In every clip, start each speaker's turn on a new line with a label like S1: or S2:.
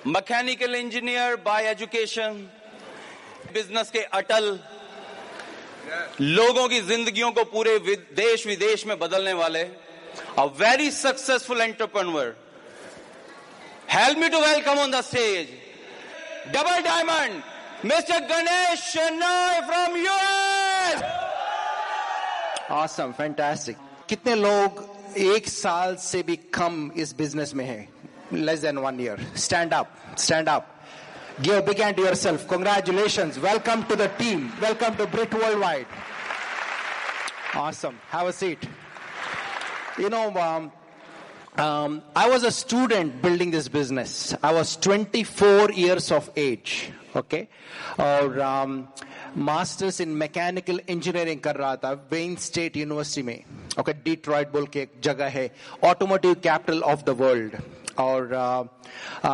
S1: Mechanical engineer by education, business के अटल, लोगों की जिंदगियों को पूरे देश विदेश में बदलने वाले, a very successful entrepreneur. Help me to welcome on the stage double diamond Mr. Ganesh Shenoy from US.
S2: Awesome, fantastic. कितने लोग एक साल से भी कम इस बिजनेस में हैं? Less than 1 year. Stand up, stand up. Give a big hand to yourself. Congratulations. Welcome to the team. Welcome to Brit Worldwide. Awesome. Have a seat. You know, I was a student building this business. I was 24 years of age. Okay, और masters in mechanical engineering कर रहा था when state university में. Okay, Detroit बोल के एक जगह है, automotive capital of the world. और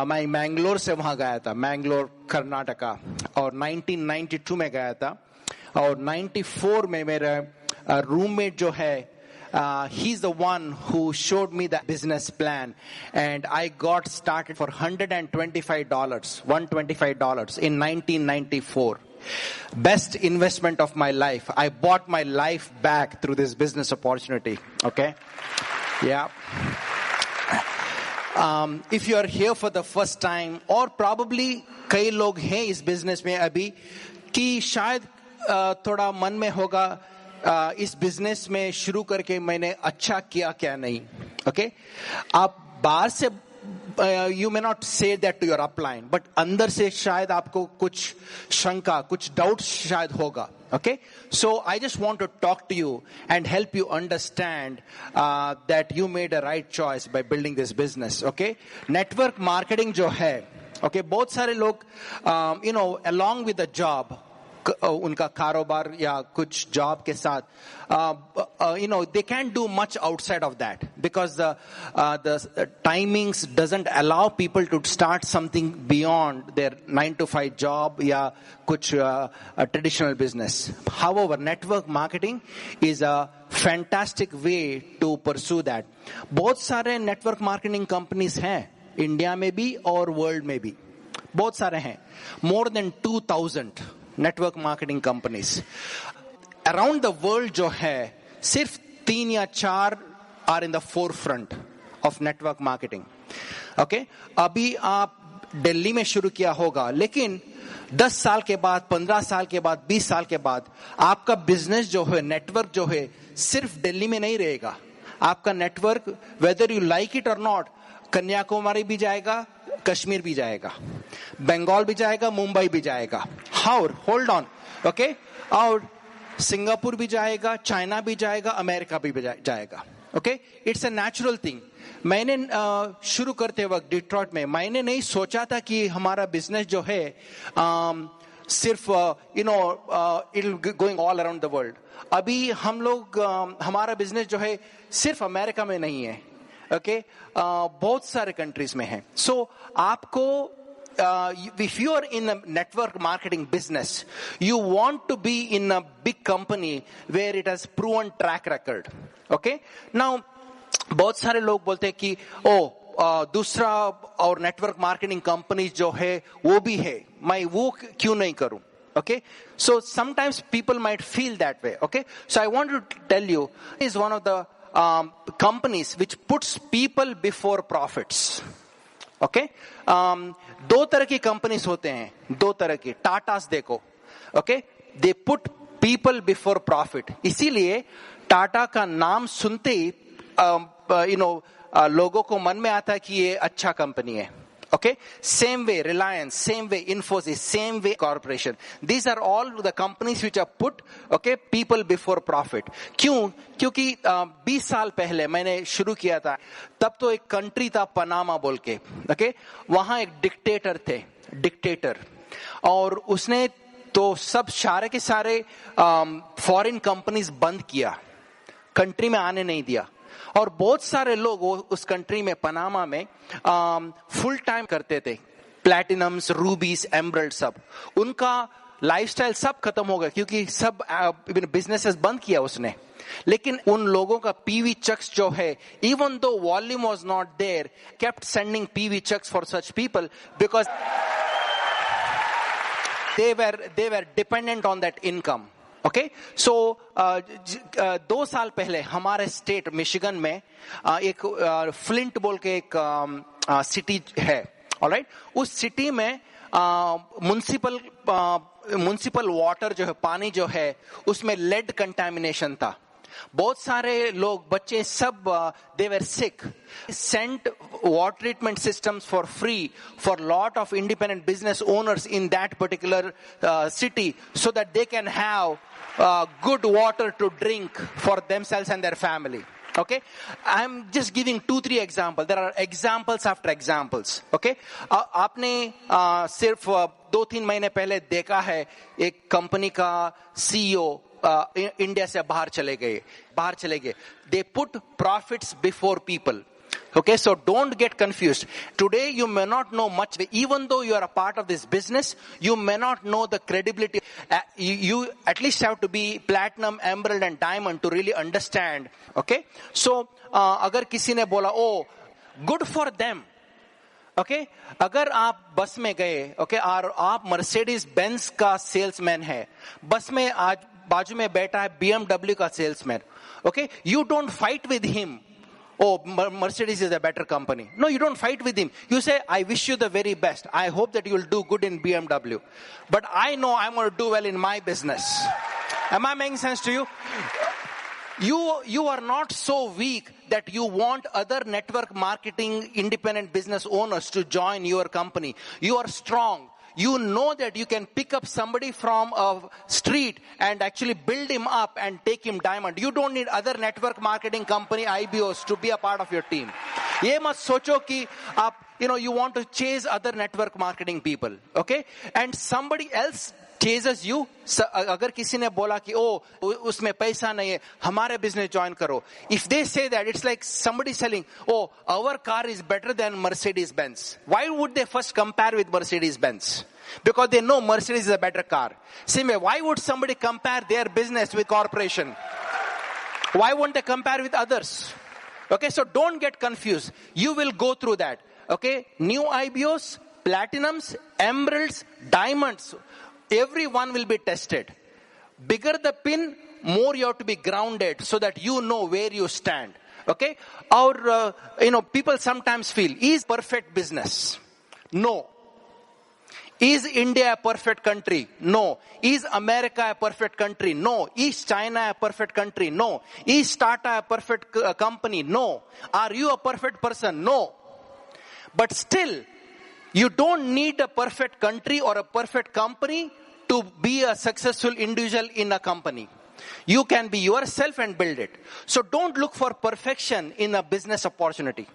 S2: मैं मैंगलोर से वहां गया था, मैंगलोर कर्नाटका, और 1992 में गया था. और 94 में मेरा रूममेट जो है, he's the one who showed me the business plan, and I got started for $125 in 1994. Best investment of my life. I bought my life back through this business opportunity. Okay, yeah. If you are here for the first time, or probably कई लोग हैं इस business में अभी कि शायद थोड़ा मन में होगा इस बिजनेस में शुरू करके मैंने अच्छा किया क्या नहीं. ओके, आप बाहर से you may not say that to your upline, but अंदर से शायद आपको कुछ शंका, कुछ डाउट शायद होगा. Okay, so I just want to talk to you and help you understand that you made a right choice by building this business. Okay, network marketing जो है, ओके, बहुत सारे लोग you know along with the job, उनका कारोबार या कुछ job के साथ you know they can't do much outside of that because the timings doesn't allow people to start something beyond their 9 to 5 job या कुछ traditional business. However, network marketing is a fantastic way to pursue that. बहुत सारे network marketing companies हैं India में भी और world में भी, बहुत सारे हैं. More than 2000 network marketing companies around the world जो है, सिर्फ 3 या 4 are in the forefront of network marketing. Okay, अभी आप दिल्ली में शुरू किया होगा, लेकिन 10 साल के बाद, 15 साल के बाद, 20 साल के बाद आपका बिजनेस जो है, नेटवर्क जो है, सिर्फ दिल्ली में नहीं रहेगा. आपका network, whether you like it और नॉट, कन्याकुमारी भी जाएगा, कश्मीर भी जाएगा, बंगाल भी जाएगा, मुंबई भी जाएगा, होल्ड ऑन, ओके, और सिंगापुर भी जाएगा, चाइना भी जाएगा, अमेरिका भी जाएगा. Okay, it's a natural thing. मैंने शुरू करते वक्त डिट्रॉइट में मैंने नहीं सोचा था कि हमारा बिजनेस जो है सिर्फ you know it will going all around the world. अभी हम लोग हमारा बिजनेस जो है सिर्फ अमेरिका में नहीं है. ओके, बहुत सारे कंट्रीज में है. सो आपको if you are in a network marketing business, you want to be in a big company where it has proven track record. Okay, now बहुत सारे लोग बोलते हैं कि दूसरा और नेटवर्क मार्केटिंग कंपनी जो है वो भी है, मैं वो क्यों नहीं करूं. Okay, so sometimes people might feel that way. Okay, so I want to tell you, is one of the companies which puts people before profits. Okay, दो तरह की कंपनीज होते हैं, दो तरह की. टाटास देखो, okay, they put people before profit. इसीलिए टाटा का नाम सुनते ही you know लोगों को मन में आता है कि ये अच्छा कंपनी है. Okay, same way Reliance, same way Infosys, same way corporation. These are all the companies which are put, okay, people before profit. क्यों? क्योंकि 20 साल पहले मैंने शुरू किया था, तब तो एक कंट्री था पनामा बोल के. okay, वहां एक डिक्टेटर, और उसने तो सब सारे के सारे फॉरेन कंपनीज बंद किया, कंट्री में आने नहीं दिया. और बहुत सारे लोग उस कंट्री में, पनामा में फुल टाइम करते थे, प्लैटिनम्स, रूबीज, एमरल्ड, सब. उनका लाइफस्टाइल सब खत्म हो गया क्योंकि सब बिजनेसेस बंद किया उसने. लेकिन उन लोगों का पीवी चेक्स जो है, even though volume was not there, kept sending PV checks for such people because they were dependent on that income. Okay, so 2 साल पहले हमारे स्टेट मिशिगन में एक फ्लिंट बोल के एक सिटी है, ऑलराइट. उस सिटी में म्युनिसिपल वाटर जो है, पानी जो है, उसमें लेड कंटामिनेशन था. बहुत सारे लोग, बच्चे सब, they were sick. Sent water treatment systems for free for lot of independent business owners in that particular city so that they can have good water to drink for themselves and their family. Okay, I'm just giving 2-3 examples. There are examples after examples. Okay, आपने सिर्फ 2-3 महीने पहले देखा है एक company का CEO India से बाहर चले गए. They put profits before people. Okay, so don't get confused. Today you may not know much. Even though you are a part of this business, you may not know the credibility. You at least have to be platinum, emerald and diamond to really understand. Okay, so अगर किसी ने बोला, oh, good for them. Okay, अगर आप बस में गए, okay, और आप मर्सिडीज बेंज का सेल्समैन है, बस में आज बाजू में बैठा है BMW का salesman. Okay, you don't fight with him. Oh, Mercedes is a better company. No, you don't fight with him. You say, I wish you the very best. I hope that you will do good in BMW. But I know I'm going to do well in my business. Am I making sense to you? You are not so weak that you want other network marketing independent business owners to join your company. You are strong. You know that you can pick up somebody from a street and actually build him up and take him diamond. You don't need other network marketing company IBOs to be a part of your team. ये मत सोचो कि आप, you want to chase other network marketing people, okay? And somebody else chases you. अगर किसी ने बोला कि उसमें पैसा नहीं है, हमारे business join करो. If they say that, it's like somebody selling, our car is better than Mercedes-Benz. Why would they first compare with Mercedes-Benz? Because they know Mercedes is a better car. Same way, why would somebody compare their business with corporation? Why won't they compare with others? Okay, so don't get confused. You will go through that. Okay, new IBOs, platinums, emeralds, diamonds. Everyone will be tested. Bigger the pin, more you have to be grounded so that you know where you stand. Okay? Or, people sometimes feel, is perfect business? No. Is India a perfect country? No. Is America a perfect country? No. Is China a perfect country? No. Is Tata a perfect company? No. Are you a perfect person? No. But still, you don't need a perfect country or a perfect company to be a successful individual in a company. You can be yourself and build it. So don't look for perfection in a business opportunity.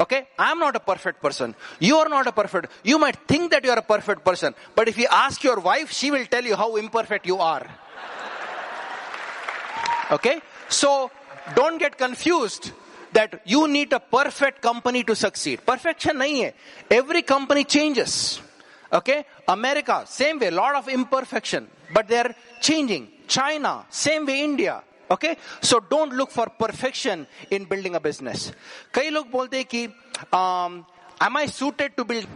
S2: Okay? I'm not a perfect person. You are not a perfect. You might think that you are a perfect person. But if you ask your wife, she will tell you how imperfect you are. Okay? So don't get confused that you need a perfect company to succeed. Perfection nahi hai. Every company changes. Okay? America, same way, lot of imperfection, but they are changing. China, same way, India. Okay? So don't look for perfection in building a business. कई लोग बोलते हैं कि am I suited to build?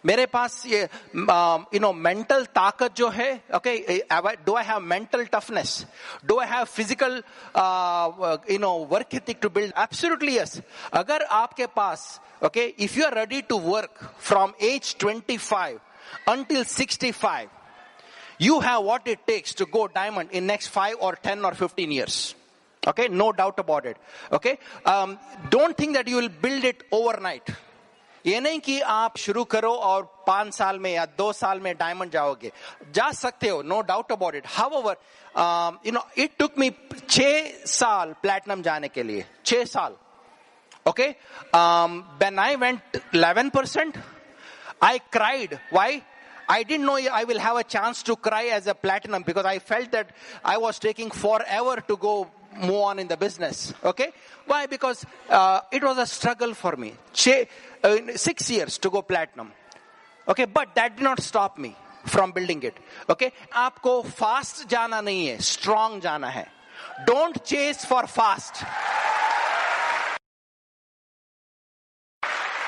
S2: मेरे पास ये mental ताकत जो है, okay, do I have mental toughness? Do I have physical work ethic to build? Absolutely yes. अगर आपके पास, okay, if you are ready to work from age 25 until 65, you have what it takes to go diamond in next 5 or 10 or 15 years. Okay, no doubt about it. Okay, don't think that you will build it overnight. ये नहीं कि आप शुरू करो और 5 साल में या 2 साल में डायमंड जाओगे. जा सकते हो, no doubt about it. However, it took me 6 साल platinum जाने के लिए. 6 साल. Okay, when I went 11%, I cried. Why? I didn't know I will have a chance to cry as a platinum because I felt that I was taking forever to go move on in the business. Okay? Why? Because it was a struggle for me. 6 years to go platinum. Okay, but that did not stop me. from building it. Okay? आपको fast जाना नहीं है, strong जाना है. Don't chase for fast.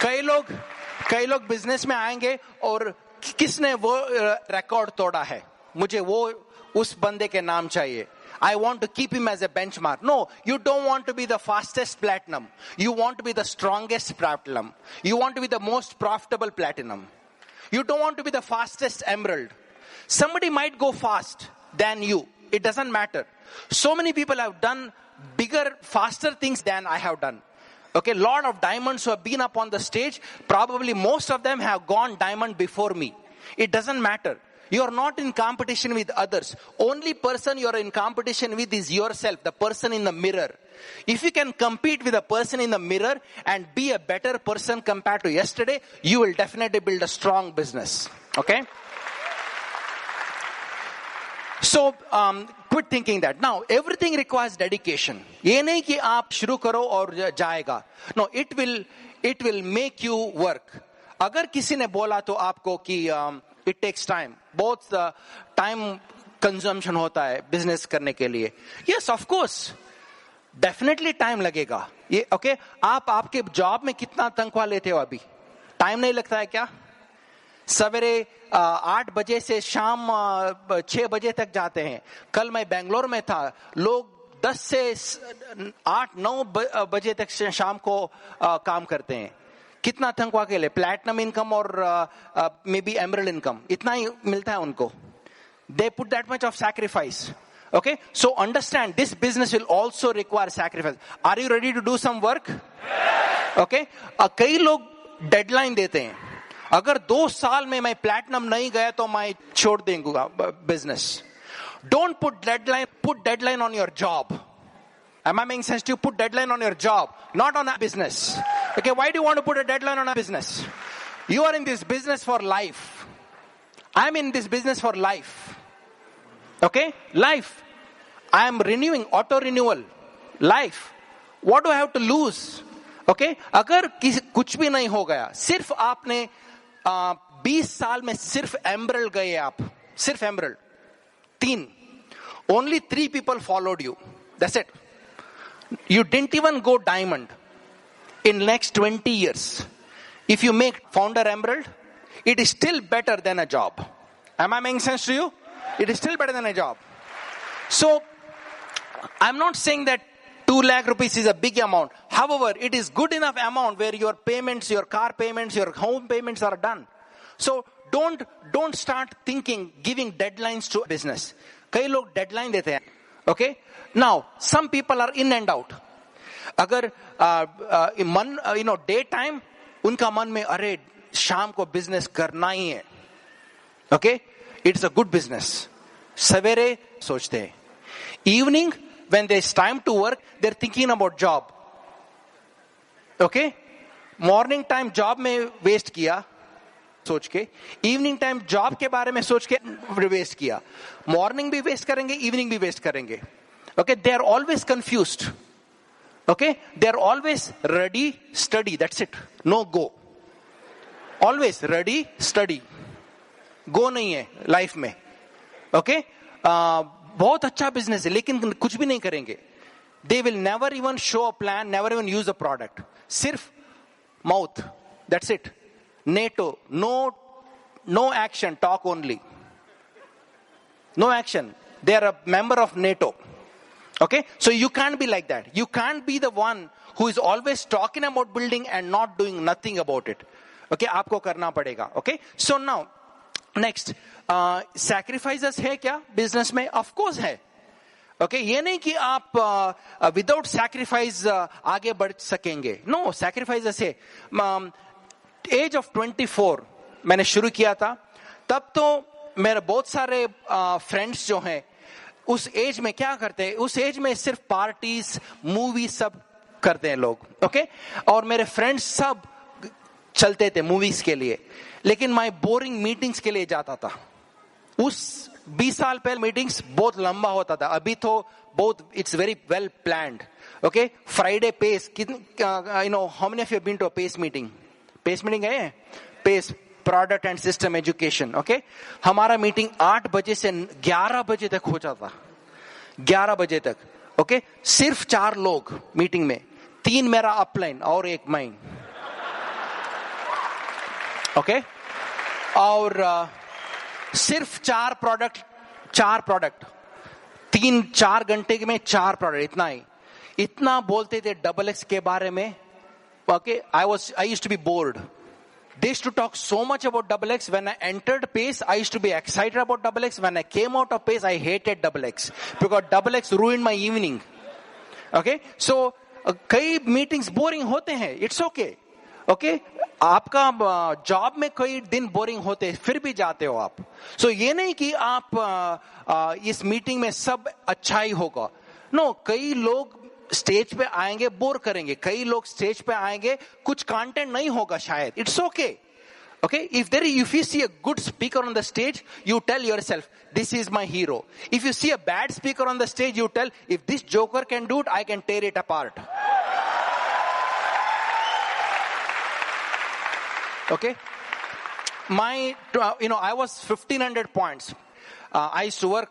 S2: कई लोग business में आएंगे और किसने वो रिकॉर्ड तोड़ा है, मुझे वो उस बंदे के नाम चाहिए. I want to keep him as a benchmark. No, you don't want to be the fastest platinum. You want to be the strongest platinum. You want to be the most profitable platinum. You don't want to be the fastest emerald. Somebody might go fast than you. It doesn't matter. So many people have done bigger, faster things than I have done. Okay, lot of diamonds who have been up on the stage, probably most of them have gone diamond before me. It doesn't matter. You are not in competition with others. Only person you are in competition with is yourself, the person in the mirror. If you can compete with the person in the mirror and be a better person compared to yesterday, you will definitely build a strong business. Okay? So, quit thinking that. Now, everything requires dedication. ये नहीं कि आप शुरू करो और जाएगा. No, it will make you work. अगर किसी ने बोला तो आपको कि it takes time. बहुत time consumption होता है business करने के लिए. Yes, of course. Definitely time लगेगा. ये okay? आप आपके job में कितना तनख्वाह लेते हो अभी? Time नहीं लगता है क्या? सवेरे 8 बजे से शाम 6 बजे तक जाते हैं. कल मैं बेंगलोर में था, लोग 10 से 8-9 बजे तक शाम को काम करते हैं. कितना तनख्वाह के लिए? प्लैटिनम इनकम और मे बी एमरल्ड इनकम, इतना ही मिलता है उनको. They put that much of sacrifice. Okay, so understand this business will also require sacrifice. Are you ready to do some work? Okay, कई लोग डेडलाइन देते हैं. अगर 2 साल में मैं प्लैटिनम नहीं गया तो मैं छोड़ देंगे business. Don't put deadline on your job. Am I making sense to you? Put deadline on your job, not on a business. Okay, why do you want to put a deadline on a business? You are in this business for life. I'm in this business for life. Okay, life. I am renewing, auto renewal, life. What do I have to lose? Okay, अगर कुछ भी नहीं हो गया, सिर्फ आपने 20 साल में सिर्फ एमरल्ड गए आप, सिर्फ emerald 3. Only 3 people followed you. That's it. You didn't even go diamond. In next 20 years, if you make founder emerald, it is still better than a job. Am I making sense to you? It is still better than a job. So, I'm not saying that 2 lakh rupees is a big amount. However, it is good enough amount where your payments, your car payments, your home payments are done. So, don't start thinking, giving deadlines to business. कई लोग deadline देते हैं. Okay? Now, some people are in and out. अगर day time उनका मन में अरे शाम को बिजनेस करना ही है. Okay, it's a good business. सवेरे सोचते हैं. Evening when there's time to work, they're thinking about job. Okay, morning time job में waste किया सोच के, evening time job के बारे में सोच के waste किया. Morning भी waste करेंगे, evening भी waste करेंगे. Okay, they are always confused. Okay, they are always ready, study. That's it. No go. Always ready, study. Go नहीं है life में. Okay, बहुत अच्छा business है, लेकिन कुछ भी नहीं करेंगे. They will never even show a plan, never even use a product. सिर्फ mouth. That's it. NATO. No action. Talk only. No action. They are a member of NATO. Okay, so you can't be like that. You can't be the one who is always talking about building and not doing nothing about it. Okay, आपको करना पड़ेगा. Okay, so now next, sacrifices है क्या business में? Of course है. Okay, ये नहीं कि आप without sacrifice आगे बढ़ सकेंगे. No, sacrifices है. Age of 24 मैंने शुरू किया था. तब तो मेरे बहुत सारे friends जो हैं उस एज में क्या करते हैं, उस एज में सिर्फ पार्टीज, मूवी सब करते हैं लोग. ओके, और मेरे फ्रेंड्स सब चलते थे मूवीज के लिए, लेकिन मैं बोरिंग मीटिंग्स के लिए जाता था. उस 20 साल पहले मीटिंग्स बहुत लंबा होता था. अभी तो बहुत it's very well planned. Okay, Friday pace, how many of you been to a pace meeting? Pace meeting है? Pace product and system education. Okay, हमारा मीटिंग 8 बजे से 11 बजे तक हो जाता, 11 बजे तक. ओके, सिर्फ 4 लोग मीटिंग में, 3 मेरा अपलाइन और 1 माइन. ओके, और सिर्फ 4 प्रोडक्ट, 3-4 घंटे में 4 प्रोडक्ट, इतना ही. इतना बोलते थे XXX के बारे में. Okay, I used to be bored. They used to talk so much about XXX. When I entered PACE, I used to be excited about XXX. When I came out of PACE, I hated XXX because XXX ruined my evening. Okay, so कई meetings boring होते हैं, it's okay. Okay, आपका job में कई दिन boring होते हैं, फिर भी जाते हो आप. सो ये नहीं कि आप इस मीटिंग में सब अच्छा ही होगा. नो, कई लोग स्टेज पे आएंगे, बोर करेंगे. कई लोग स्टेज पे आएंगे, कुछ कंटेंट नहीं होगा शायद. It's okay. Okay, if you see a good speaker on the stage, you tell yourself, this is my hero. If you see a bad speaker on the stage, you tell, if this joker can do it, I can tear it apart. Okay, I was 1500 points. I used to work,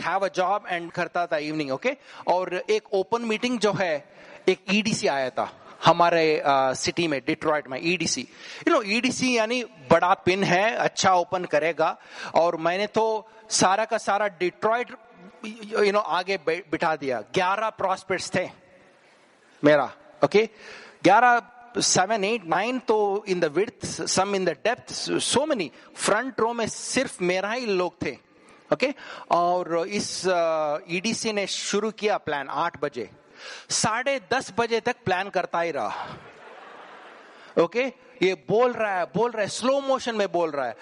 S2: have a job and करता था evening. Okay, और एक open meeting जो है, एक EDC आया था हमारे सिटी में, डिट्रॉइट में. EDC, EDC यानी बड़ा पिन है, अच्छा ओपन करेगा. और मैंने तो सारा का सारा डिट्रॉइट आगे बिठा दिया. 11 प्रॉस्पेक्ट्स थे मेरा. ओके, 11, 7, 8, 9 तो in the width, some in the depth, so many. Front row में सिर्फ मेरा ही लोग थे. ओके, और इस EDC ने शुरू किया प्लान 8 बजे. 10:30 बजे तक प्लान करता ही रहा. ओके, ये बोल रहा है, स्लो मोशन में बोल रहा है,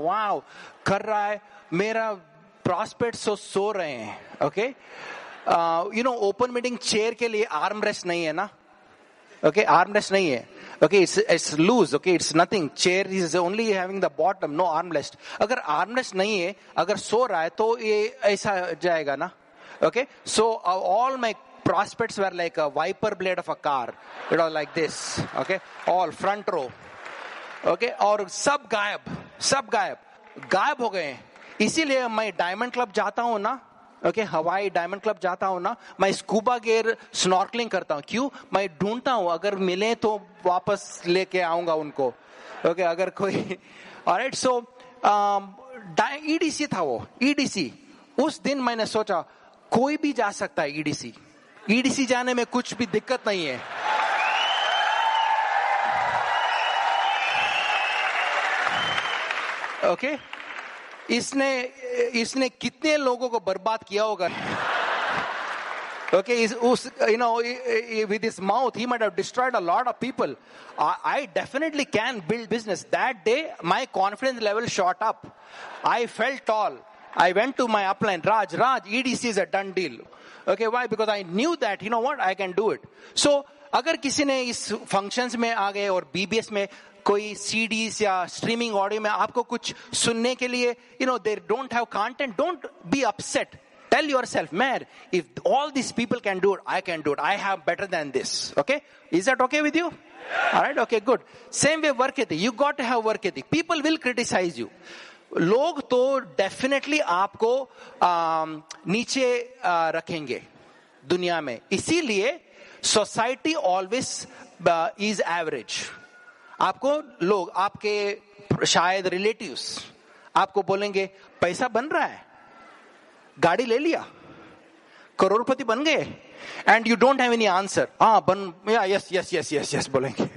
S2: वाव कर रहा है. मेरा प्रॉस्पेक्ट्स सो रहे हैं. ओके, ओपन मीटिंग चेयर के लिए आर्म रेस्ट नहीं है ना. ओके, आर्म रेस्ट नहीं है. Okay, it's loose. Okay, it's nothing. Chair is only having the bottom, no armrest. अगर armrest नहीं है, अगर सो रहा है तो ये ऐसा जाएगा ना. Okay, so all my prospects were like a wiper blade of a car. It was like this. Okay, all front row. Okay, और सब गायब हो गए. इसीलिए मैं डायमंड क्लब जाता हूँ ना. ओके, हवाई डायमंड क्लब जाता हूं ना, मैं स्कूबा गियर स्नॉर्कलिंग करता हूं. क्यों? मैं ढूंढता हूं, अगर मिले तो वापस लेके आऊंगा उनको. ओके, अगर कोई. ऑलराइट, सो EDC था वो. EDC उस दिन मैंने सोचा कोई भी जा सकता है EDC जाने में कुछ भी दिक्कत नहीं है. ओके, इसने कितने लोगों को बर्बाद किया होगा. Okay, with his mouth, he might have destroyed a lot of people. I definitely can build business. That day, my confidence level shot up. I felt tall. I went to my upline, Raj, EDC is a done deal. Okay, why? Because I knew that, I can do it. So, अगर किसी ने इस functions में आ गए और BBS में कोई CDs या streaming audio में आपको कुछ सुनने के लिए, they don't have content, don't be upset. Tell yourself, man, if all these people can do it, I can do it. I have better than this. Okay? Is that okay with you? All right? Okay, good. Same way work ethic. You got to have work ethic. People will criticize you. लोग तो definitely आपको नीचे रखेंगे दुनिया में. इसीलिए society always is average. आपको लोग, आपके शायद relatives आपको बोलेंगे पैसा बन रहा है, गाड़ी ले लिया, करोड़पति बन गए, and you don't have any answer. yes बोलेंगे.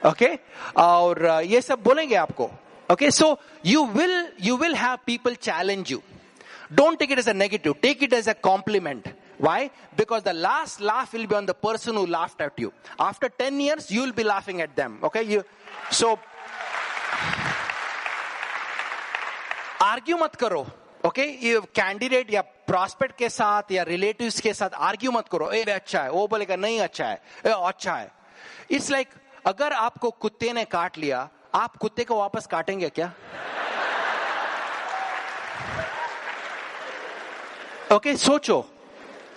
S2: Okay, और ये सब बोलेंगे आपको. Okay, so you will have people challenge you. Don't take it as a negative, take it as a compliment. Why? Because the last laugh will be on the person who laughed at you. After 10 years, you will be laughing at them. Okay, so argue मत करो. Okay, ये candidate या prospect के साथ या relatives के साथ argue मत करो. ए अच्छा है, वो बोलेगा नहीं अच्छा है, अच्छा है. इट्स लाइक अगर आपको कुत्ते ने काट लिया, आप कुत्ते को वापस काटेंगे क्या? ओके, सोचो.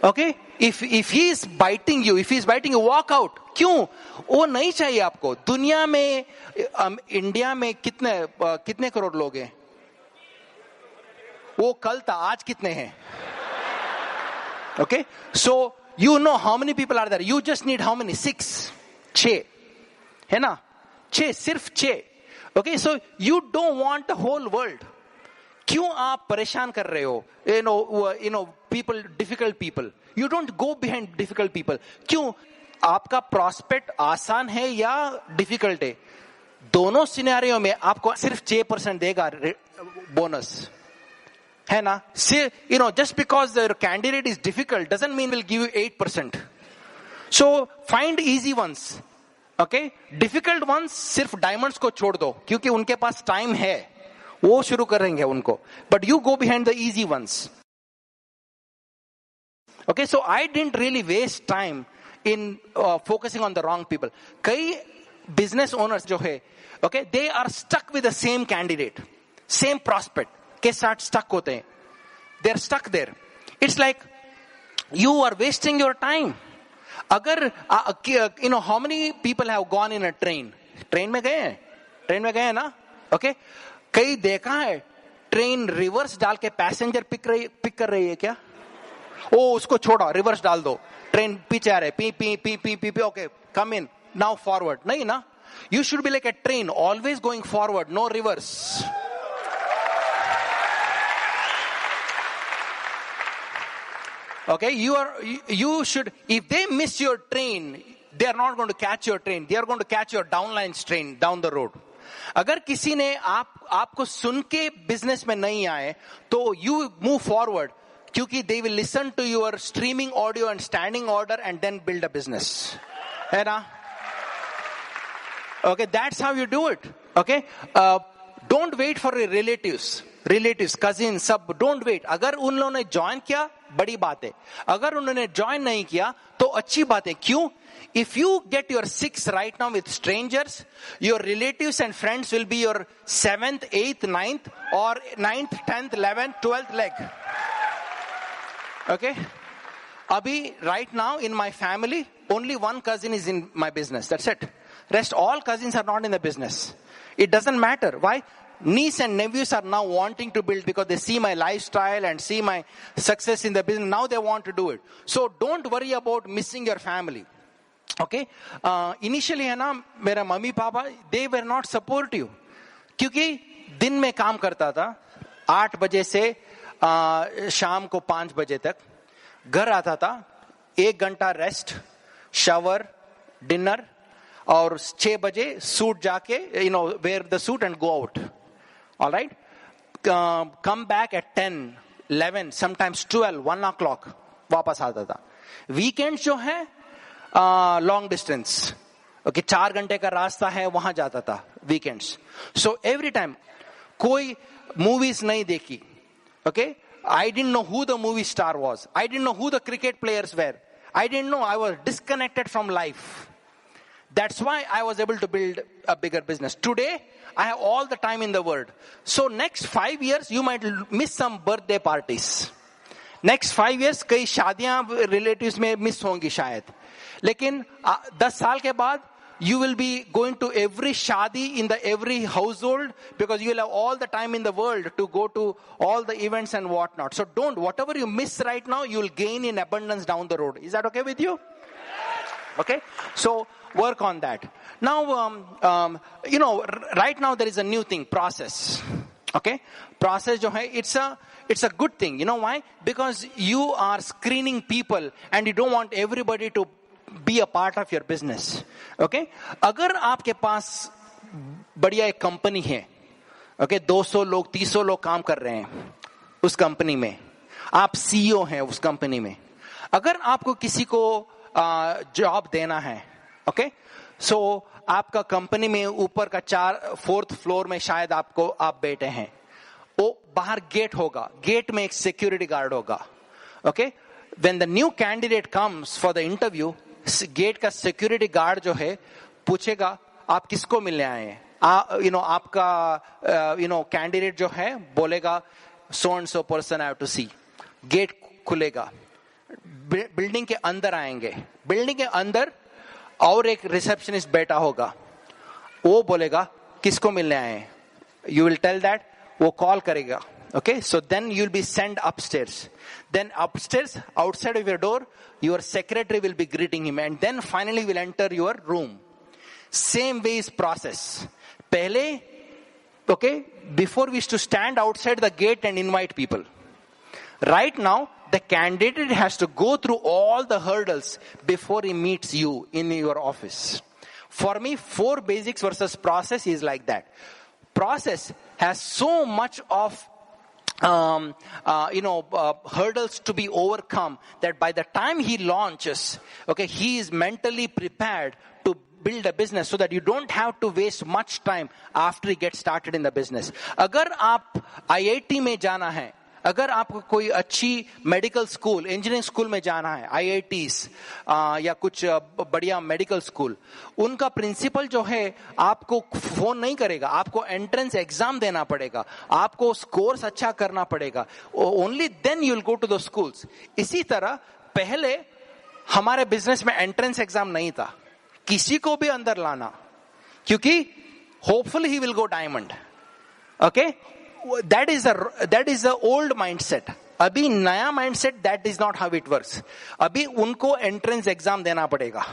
S2: Okay, if he is biting you, walk out. क्यों? वो नहीं चाहिए आपको. दुनिया में इंडिया में कितने करोड़ लोग हैं? वो कल था, आज कितने हैं? Okay, so you know how many people are there. You just need how many? 6, 6 है ना? 6, सिर्फ 6. Okay, so you don't want the whole world. क्यों आप परेशान कर रहे हो? You know people, difficult people. You don't go behind difficult people. क्यों? आपका प्रॉस्पेक्ट आसान है या डिफिकल्ट है? दोनों सिनेरियो में आपको सिर्फ 6% देगा बोनस, है ना? You know, just because the candidate is difficult doesn't mean we'll give you 8%. So find easy ones. Okay, difficult ones सिर्फ डायमंड्स को छोड़ दो, क्योंकि उनके पास टाइम है, वो शुरू करेंगे उनको. But you go behind the easy ones. Okay, so I didn't really waste time in focusing on the wrong people. कई business owners जो है, okay, they are stuck with the same candidate, same prospect के साथ stuck होते हैं. They're stuck there. It's like you are wasting your time. अगर you know how many people have gone in a train? Train में गए हैं ना? Okay, कई देखा है ट्रेन रिवर्स डाल के पैसेंजर पिक कर रही है क्या? ओ उसको छोड़ा, रिवर्स डाल दो, ट्रेन पीछे आ रहे, पी पी पी पी पी पी. Okay, come in now forward. नहीं ना, you should be like a train, always going forward, no reverse. Okay, you should, if they miss your train, they are not going to catch your train, they are going to catch your downline train down the road. अगर किसी ने आपको सुन के business में नहीं आए तो you move forward, क्योंकि they will listen to your streaming audio and standing order and then build a business, है ना? Okay, that's how you do it. Okay, don't wait for your relatives, cousins, सब don't wait. अगर उन लोगों ने join किया बड़ी बात है, अगर उन्होंने ज्वाइन नहीं किया तो अच्छी बात है. क्यों? If you get your 6 right now with strangers, your relatives and friends will be your 7th, 8th, 9th or 9th, 10th, 11th, 12th leg. Okay, abhi right now in my family only one cousin is in my business, that's it. Rest all cousins are not in the business. It doesn't matter. Why? Niece and nephews are now wanting to build because they see my lifestyle and see my success in the business. Now they want to do it. So don't worry about missing your family. Okay, initially है ना, मेरा mummy papa they were not supportive, क्योंकि दिन में काम करता था 8 बजे से शाम को 5 बजे तक, घर आता था 1 घंटा रेस्ट, शावर, डिनर, और 6 बजे सूट जाके wear the suit and go out. All right, come back at 10, 11, sometimes 12, 1 o'clock वापस आता था. Weekends जो है लॉन्ग डिस्टेंस, ओके, 4 घंटे का रास्ता है, वहां जाता था वीकेंड्स. सो एवरी टाइम कोई मूवीज नहीं देखी. Okay, I didn't know who the movie star was, I didn't know who the cricket players were, I didn't know, I was disconnected from life. That's why I was able to build a bigger business. Today, I have all the time in the world. So next 5 years, you might miss some birthday parties. Next 5 years, कई शादियां relatives में miss होंगी शायद. लेकिन 10 साल के बाद you will be going to every shadi in the every household, because you will have all the time in the world to go to all the events and whatnot. So don't, whatever you miss right now, you will gain in abundance down the road. Is that okay with you? Okay, so work on that. Now, right now there is a new thing, process. Okay, process जो है, it's a good thing. You know why? Because you are screening people and you don't want everybody to be a part of your business. Okay, अगर आपके पास बढ़िया एक company है, okay, 200 लोग 300 लोग काम कर रहे हैं उस कंपनी में, आप CEO हैं उस कंपनी में, अगर आपको किसी को जॉब देना है, ओके, सो आपका कंपनी में ऊपर का 4th फ्लोर में शायद आप बैठे हैं, वो बाहर गेट होगा, गेट में एक सिक्योरिटी गार्ड होगा. Okay, when the new candidate comes for the interview, gate का सिक्योरिटी गार्ड जो है पूछेगा आप किसको मिलने आए हैं. आपका कैंडिडेट जो है बोलेगा so and so person I have to see. Gate खुलेगा, बिल्डिंग के अंदर आएंगे, बिल्डिंग के अंदर और एक रिसेप्शनिस्ट बैठा होगा, वो बोलेगा किसको मिलने आए हैं, यू विल टेल दैट, वो कॉल करेगा. Okay, so then you'll be sent upstairs. Then upstairs, outside of your door, your secretary will be greeting him, and then finally will enter your room. Same way is process. Pehle, okay, before we used to stand outside the gate and invite people. Right now, the candidate has to go through all the hurdles before he meets you in your office. For me, 4 basics versus process is like that. Process has so much of hurdles to be overcome that by the time he launches, okay, he is mentally prepared to build a business so that you don't have to waste much time after he gets started in the business. अगर आप IIT में जाना है, अगर आपको कोई अच्छी medical school, engineering school में जाना है, IITs या कुछ बढ़िया मेडिकल स्कूल, उनका प्रिंसिपल जो है आपको फोन नहीं करेगा, आपको एंट्रेंस एग्जाम देना पड़ेगा, आपको स्कोर्स अच्छा करना पड़ेगा, only then you will go to the schools. इसी तरह पहले हमारे बिजनेस में एंट्रेंस एग्जाम नहीं था, किसी को भी अंदर लाना, क्योंकि hopefully he will go diamond. Okay, that is the old mindset. अभी नया mindset, that is not how it works. अभी उनको entrance exam देना पड़ेगा,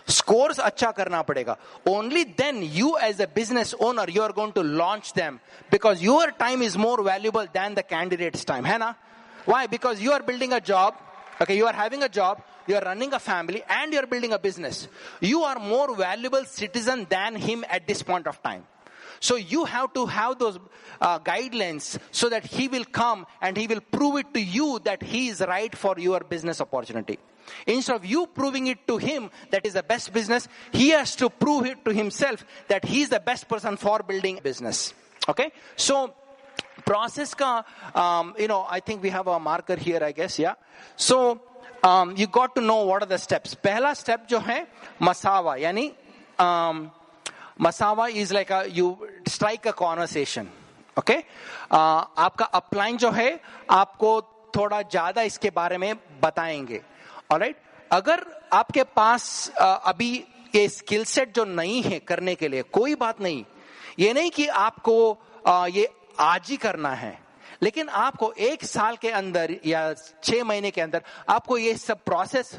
S2: scores अच्छा करना पड़ेगा. Only then you as a business owner, you are going to launch them, because your time is more valuable than the candidate's time, है ना? Why? Because you are building a job, okay, you are having a job, you are running a family, and you are building a business. You are more valuable citizen than him at this point of time. So you have to have those guidelines so that he will come and he will prove it to you that he is right for your business opportunity. Instead of you proving it to him that is the best business, he has to prove it to himself that he is the best person for building business. Okay? So process ka, I think we have a marker here, I guess, yeah. So you got to know what are the steps. Pehla step jo hai, masawa, yani Masawa is like you strike a conversation. Okay? आपका upline जो है आपको थोड़ा ज्यादा इसके बारे में बताएंगे. Alright? अगर आपके पास अभी ये स्किल सेट जो नहीं है करने के लिए, कोई बात नहीं. ये नहीं कि आपको ये आज ही करना है, लेकिन आपको 1 साल के अंदर या 6 महीने के अंदर आपको ये सब प्रोसेस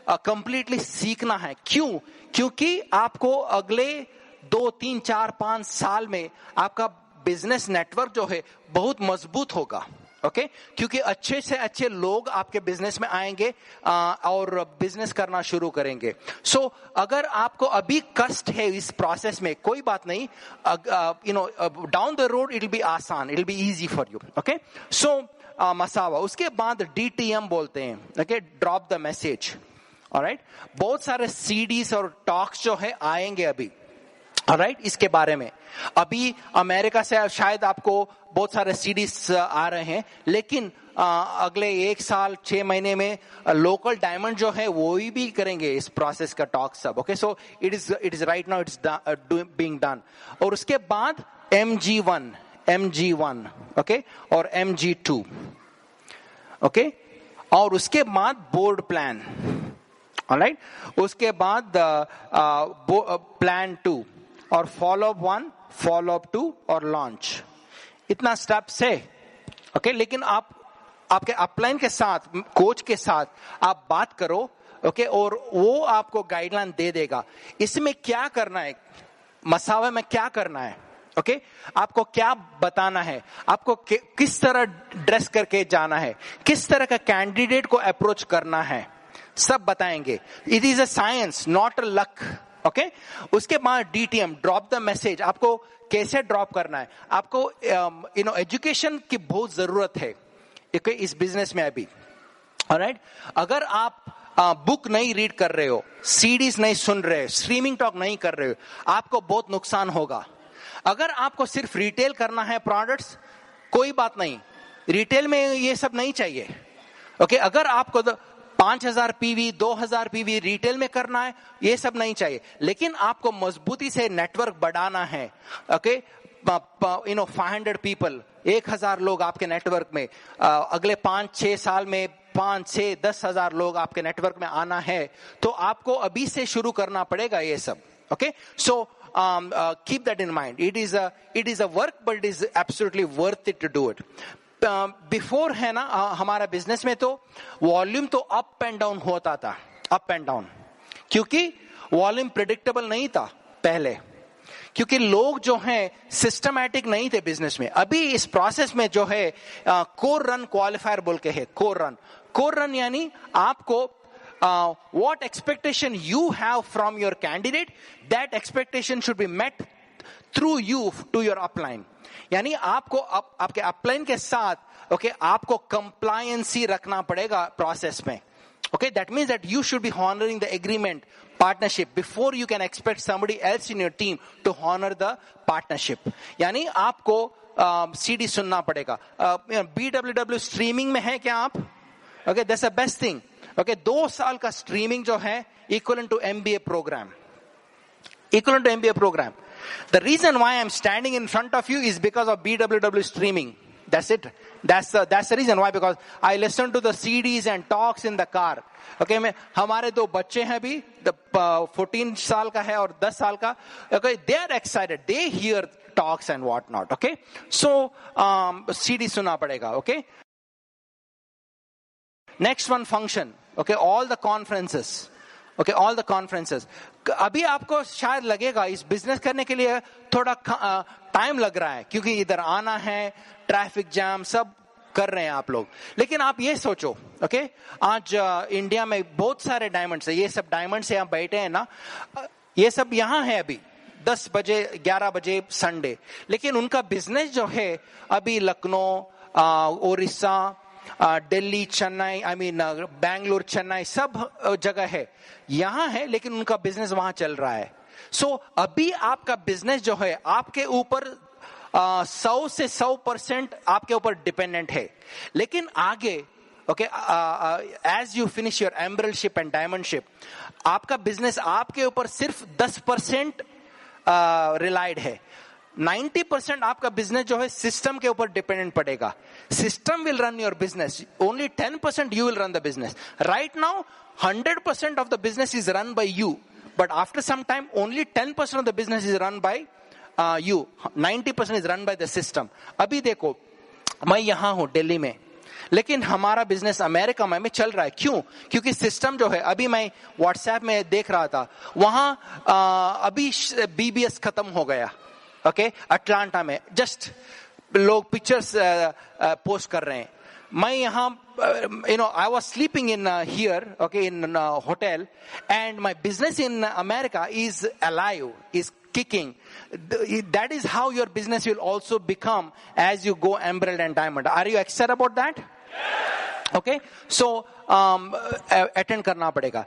S2: कंप्लीटली सीखना है. क्यों? क्योंकि आपको अगले 2, 3, 4, 5 साल में आपका बिजनेस नेटवर्क जो है बहुत मजबूत होगा. ओके? क्योंकि अच्छे से अच्छे लोग आपके बिजनेस में आएंगे और बिजनेस करना शुरू करेंगे. सो अगर आपको अभी कष्ट है इस प्रोसेस में, कोई बात नहीं, down the road it will be आसान, it will be easy for you. Okay? So मसावा, उसके बाद DTM बोलते हैं. Okay? Drop the message. Alright? बहुत सारे CDs और टॉक्स जो है आएंगे अभी. ऑलराइट? इसके बारे में अभी अमेरिका से शायद आपको बहुत सारे CDs आ रहे हैं, लेकिन अगले 1 साल 6 महीने में लोकल डायमंड जो है वो भी करेंगे इस प्रोसेस का टॉक सब. Okay? So it is right now it's being done. और उसके बाद MG1 ओके, और MG2 ओके, और उसके बाद बोर्ड प्लान. ऑलराइट? उसके बाद प्लान 2 और फॉलोअप 1, फॉलोअप 2 और लॉन्च. इतना स्टेप्स है. ओके? लेकिन आप आपके अपलाइन के साथ, कोच के साथ आप बात करो. ओके? और वो आपको गाइडलाइन दे देगा. इसमें क्या करना है, मसावा में क्या करना है. ओके? आपको क्या बताना है, आपको किस तरह ड्रेस करके जाना है, किस तरह का कैंडिडेट को अप्रोच करना है, सब बताएंगे. It is a science, not a luck. Okay? उसके बाद DTM, ड्रॉप द मैसेज. आपको कैसे ड्रॉप करना है, आपको एजुकेशन की बहुत जरूरत है इस बिजनेस में अभी. ऑलराइट? अगर आप बुक नहीं रीड कर रहे हो, CDs नहीं सुन रहे, स्ट्रीमिंग टॉक नहीं कर रहे हो, आपको बहुत नुकसान होगा. अगर आपको सिर्फ रिटेल करना है प्रोडक्ट्स, कोई बात नहीं, रिटेल में ये सब नहीं चाहिए. ओके? अगर आपको 5000 PV 2000 PV रिटेल में करना है, ये सब नहीं चाहिए, लेकिन आपको मजबूती से नेटवर्क बढ़ाना है. ओके? 500 पीपल, 1000 लोग आपके नेटवर्क में अगले 5-6 साल में 5, 6, 10,000 लोग आपके नेटवर्क में आना है तो आपको अभी से शुरू करना पड़ेगा ये सब. Okay, so keep that in mind. It is a work, but it is absolutely worth it to do it. Before है ना हमारा बिजनेस में तो वॉल्यूम तो अप एंड डाउन होता था, अप एंड डाउन, क्योंकि वॉल्यूम प्रिडिक्टेबल नहीं था पहले, क्योंकि लोग जो हैं सिस्टमैटिक नहीं थे बिजनेस में. अभी इस प्रोसेस में जो है कोर रन क्वालिफायर बोल के है. कोर रन यानी आपको what expectation you have from your candidate, that expectation should be met through you to your upline. यानी आपको आपके अपलाइन के साथ आपको कंप्लायंसी रखना पड़ेगा प्रोसेस में. Okay, that means that you should be honoring the agreement, partnership, before you can expect somebody else in your team to honor the partnership. यानी आपको CD सुनना पड़ेगा. BWW स्ट्रीमिंग में है क्या आप? Okay, that's the best thing. Okay, 2 साल का स्ट्रीमिंग जो है equivalent to MBA program. Equivalent to MBA program. The reason why I'm standing in front of you is because of BWW streaming. That's it. That's the reason why, because I listen to the CDs and talks in the car. Okay, हमारे 2 बच्चे हैं अभी, 14 साल का है और 10 साल का. Okay, they are excited. They hear talks and what not. Okay, so CD सुनना पड़ेगा. Okay. Next one, function. Okay, all the conferences. Okay, all the conferences. अभी आपको शायद लगेगा इस बिजनेस करने के लिए थोड़ा टाइम लग रहा है, क्योंकि इधर आना है, ट्रैफिक जैम सब कर रहे हैं आप लोग. लेकिन आप ये सोचो, ओके, आज इंडिया में बहुत सारे डायमंड्स है. ये सब डायमंड्स यहाँ बैठे हैं ना, ये सब यहाँ है अभी 10 बजे 11 बजे संडे, लेकिन उनका बिजनेस जो है अभी लखनऊ, ओडिशा, दिल्ली, चेन्नई, बैंगलोर, चेन्नई, सब जगह है, यहां है, लेकिन उनका बिजनेस वहां चल रहा है. सो अभी आपका बिजनेस जो है आपके ऊपर 100 से 100% आपके ऊपर डिपेंडेंट है. लेकिन आगे, okay, as you finish your emeraldship and diamondship, आपका बिजनेस आपके ऊपर सिर्फ 10% रिलाइड है. 90% आपका बिजनेस जो है सिस्टम के ऊपर डिपेंडेंट पड़ेगा. System will run your business, only 10% you will run the business. Right now 100% of the business is run by you, but after some time only 10% of the business is run by you, 90% is run by the system. अभी देखो, मैं यहां हूं दिल्ली में, लेकिन हमारा business America में चल रहा है. क्यों? क्योंकि सिस्टम जो है, अभी मैं व्हाट्सएप में देख रहा था, वहां अभी BBS खत्म हो गया. ओके, अटलांटा में जस्ट लोग पिक्चर्स पोस्ट कर रहे हैं. मैं यहाँ I was sleeping in here, okay, in hotel, and my business in America is alive, is kicking. That is how your business will also become as you go emerald and diamond. Are you excited about that? Okay, so attend करना पड़ेगा.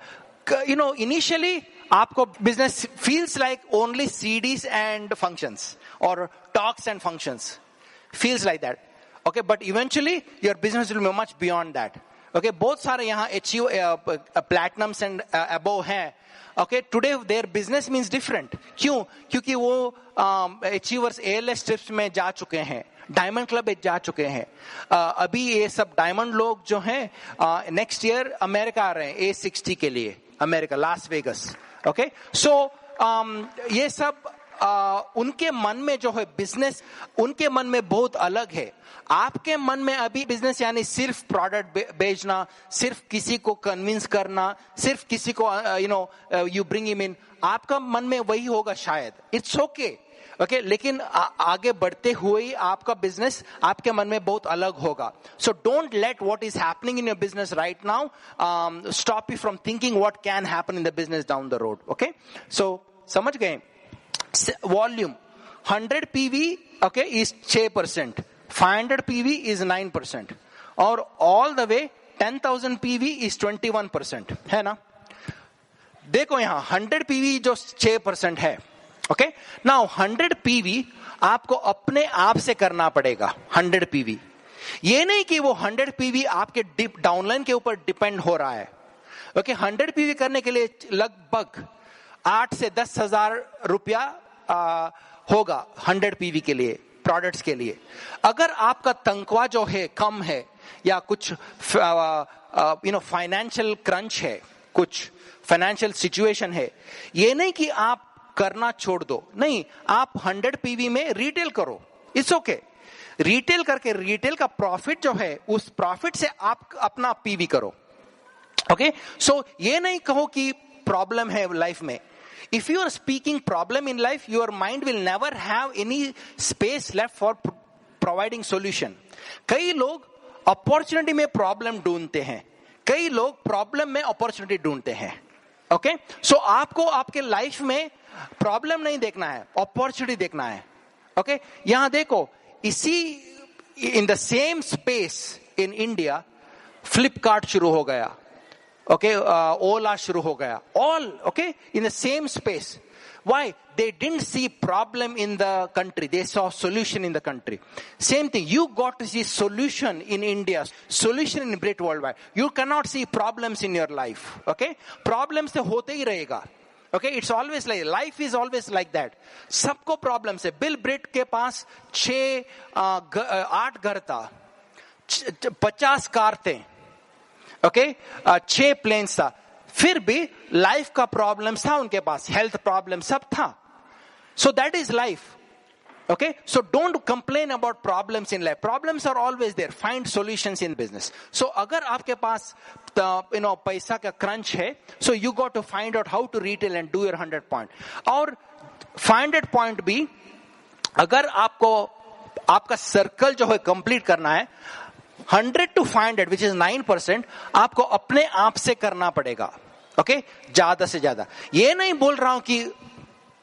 S2: Initially आपको business feels like only CDs and functions or talks and functions, feels like that. Okay, but eventually your business will be much beyond that. Okay, बहुत सारे यहाँ achieve platinums and above हैं. Okay, today their business means different. क्यों? क्योंकि वो achievers ALS trips में जा चुके हैं, डायमंड क्लब में जा चुके हैं. अभी ये सब डायमंड लोग जो हैं नेक्स्ट ईयर अमेरिका आ रहे हैं A60 के लिए, अमेरिका, लास वेगस. ओके, सो ये सब उनके मन में जो है बिजनेस, उनके मन में बहुत अलग है. आपके मन में अभी बिजनेस यानी सिर्फ प्रोडक्ट बेचना, सिर्फ किसी को कन्विंस करना, सिर्फ किसी को यू ब्रिंग हिम इन. आपका मन में वही होगा शायद. इट्स ओके, ओके, लेकिन आगे बढ़ते हुए ही आपका बिजनेस आपके मन में बहुत अलग होगा. So don't let what is happening in your business right now stop you from thinking what can happen in the business down the road. Okay, so समझ गए? Volume 100 PV, okay, is 6%, 500 PV is 9%, और all the way 10,000 PV is 21%, है ना? देखो यहाँ 100 PV जो 6% है. Okay, now 100 PV आपको अपने आप से करना पड़ेगा. 100 PV, ये नहीं कि वो 100 PV आपके डाउनलाइन के ऊपर डिपेंड हो रहा है. ओके, 100 PV करने के लिए लगभग 8 से 10,000 रुपया होगा 100 PV के लिए, प्रोडक्ट्स के लिए. अगर आपका तनख्वाह जो है कम है या कुछ फाइनेंशियल क्रंच है, कुछ फाइनेंशियल सिचुएशन है, ये नहीं कि आप करना छोड़ दो, नहीं, आप 100 पीवी में रिटेल करो, इट्स ओके। रिटेल करके रिटेल का प्रॉफिट जो है, उस प्रॉफिट से आप अपना पीवी करो, ओके। सो ये नहीं कहो कि प्रॉब्लम है लाइफ में। If you are speaking problem in life, your mind will never have any space left for providing solution. कई लोग अपॉर्चुनिटी में प्रॉब्लम ढूंढते हैं, कई लोग प्रॉब्लम में अपॉर्चुनिटी ढूंढते हैं, ओके। सो आपको आपके लाइफ में प्रॉब्लम नहीं देखना है, अपॉर्चुनिटी देखना है, ओके। यहां देखो, इसी in the same space in India Flipkart शुरू हो गया, okay, Ola shuru ho gaya, all okay in the same space. Why? They didn't see problem in the country, they saw solution in the country. Same thing, you got to see solution in India, solution in Brit worldwide. You cannot see problems in your life, okay. Problems se hote hi rahega, okay. It's always like, life is always like that. सबको problems है। Bill Britt के पास 8 घर था, 50 car थे, okay, 6 planes था, फिर भी life का प्रॉब्लम था उनके पास, हेल्थ प्रॉब्लम सब था। So that is life, okay. So don't complain about problems in life, problems are always there, find solutions in business. So अगर आपके पास पैसा का क्रंच है, so you got to find out how to retail and do your 100 point. और 500 point भी अगर आपको आपका सर्कल जो है कंप्लीट करना है, 100 to 500 which is 9%, आपको अपने आप से करना पड़ेगा, ओके, ज्यादा से ज्यादा। ये नहीं बोल रहा हूं कि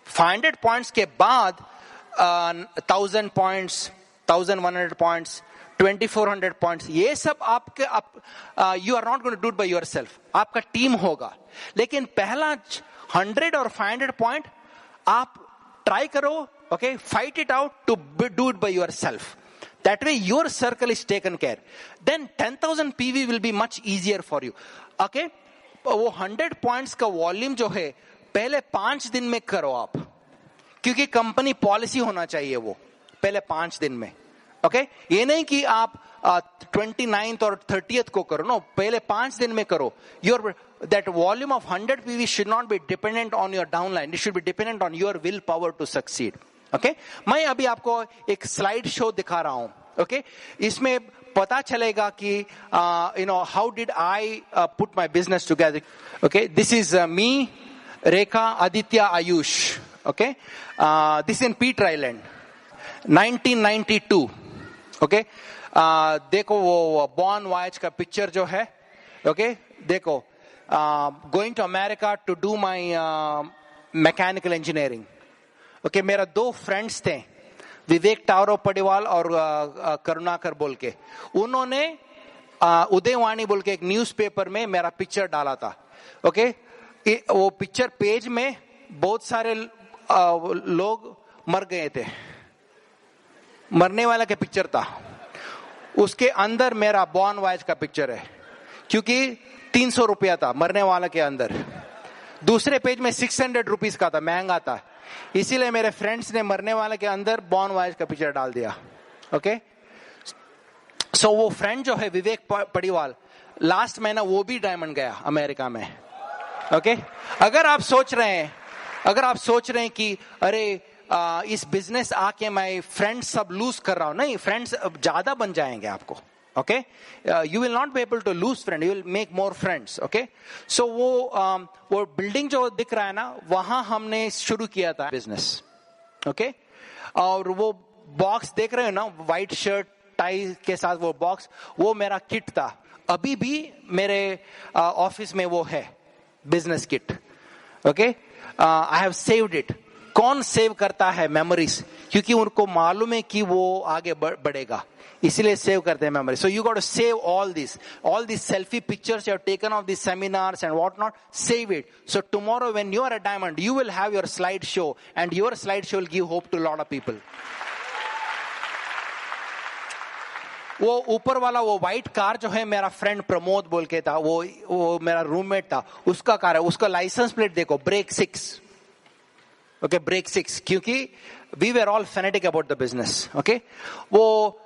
S2: 500 पॉइंट्स के बाद 1000 पॉइंट्स, 1100 पॉइंट्स, 2400 पॉइंट्स, ये सब आपके you are not going to do it by yourself, आपका टीम होगा। लेकिन पहला 100 और 500 पॉइंट आप ट्राई करो, okay, fight it out to do it by yourself. That way your circle is taken care. Then 10,000 PV will be much easier for you. Okay? वो 100 points का volume जो है पहले 5 दिन में करो आप, क्योंकि कंपनी पॉलिसी होना चाहिए वो पहले 5 दिन में, ओके। ये नहीं कि आप 29th और 30th को करो, नो, पहले 5 दिन में करो। Your that volume of 100 PV should not be dependent on your downline, it should be dependent on your willpower to succeed. Okay, मैं अभी आपको एक स्लाइड शो दिखा रहा हूं, ओके। इसमें पता चलेगा कि how did I put my business together, okay. This is me, Rekha, Aditya, Ayush, okay. This in Peter island, 1992, okay. देखो वो बॉर्न वॉयज का पिक्चर जो है, ओके, देखो, going to America to do my mechanical engineering, okay. मेरा 2 friends थे, विवेक टावरो पडिवाल और करुणाकर बोल के, उन्होंने उदयवाणी बोल के एक न्यूज़पेपर में मेरा पिक्चर डाला था, ओके। वो पिक्चर पेज में बहुत सारे लोग मर गए थे, मरने वाला का पिक्चर था, उसके अंदर मेरा बॉर्न वॉयज का पिक्चर है, क्योंकि 300 रुपया था मरने वाला के अंदर। दूसरे पेज में 600 रुपीज का था, महंगा था, इसीलिए मेरे फ्रेंड्स ने मरने वाले के अंदर बॉर्न वॉयज का पिक्चर डाल दिया, ओके। सो वो फ्रेंड जो है विवेक पडिवाल, लास्ट महीना वो भी डायमंड गया अमेरिका में, ओके। अगर आप सोच रहे हैं कि अरे इस बिजनेस आके मैं फ्रेंड्स सब लूज कर रहा हूं, नहीं, फ्रेंड्स ज्यादा बन जाएंगे आपको, okay. You will not be able to lose friend, you will make more friends, okay. So वो बिल्डिंग जो दिख रहा है ना, वहां हमने शुरू किया था बिजनेस, ओके। और वो बॉक्स देख रहे हो ना, व्हाइट शर्ट टाई के साथ वो बॉक्स, वो मेरा किट था, अभी भी मेरे ऑफिस में वो है, business kit, okay. I have saved it. कौन सेव करता है? मेमोरीज, क्योंकि उनको मालूम है कि वो आगे बढ़ेगा, इसीलिए सेव करते हैं memory. So you got to save all this selfie pictures you have taken of this seminars and what not, save it. So tomorrow when you are a diamond, you will have your slide show and your slide show will give hope to lot of people. वो ऊपर वाला वो white car जो है, मेरा friend Pramod बोल के था, वो मेरा रूममेट था, उसका कार है, उसका लाइसेंस प्लेट देखो, ब्रेक 6, ओके, ब्रेक 6, क्योंकि we were all fanatic about the business, okay. वो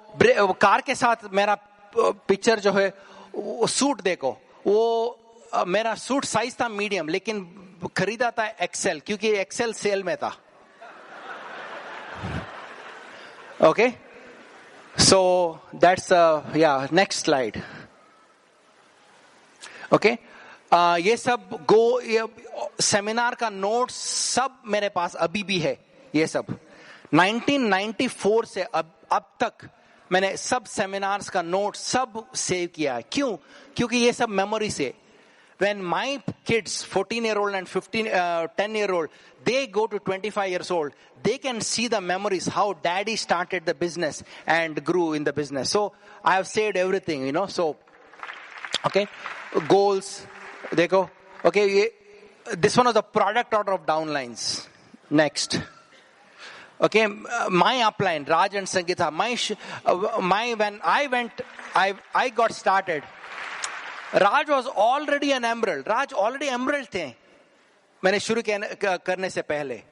S2: कार के साथ मेरा पिक्चर जो है, वो सूट देखो, वो मेरा सूट साइज था मीडियम, लेकिन खरीदा था एक्सेल, क्योंकि एक्सेल सेल में था. Okay, so that's yeah, next slide. Okay, ये सब सेमिनार का नोट्स सब मेरे पास अभी भी है. ये सब 1994 से अब तक मैंने सब सेमिनार्स का नोट सब सेव किया है. क्यों? क्योंकि ये सब मेमोरी से. When my kids, 14-year-old and 10-year-old, they go to 25 years old, they can see the memories, how daddy started the business and grew in the business. So I have saved everything, you know. So, okay, goals, dekho. Okay, this one was the product order of downlines. Next. Okay, my upline, Raj and Sangeeta, when I got started, Raj was already an emerald. Raj already emerald थे मैंने शुरू करने से पहले.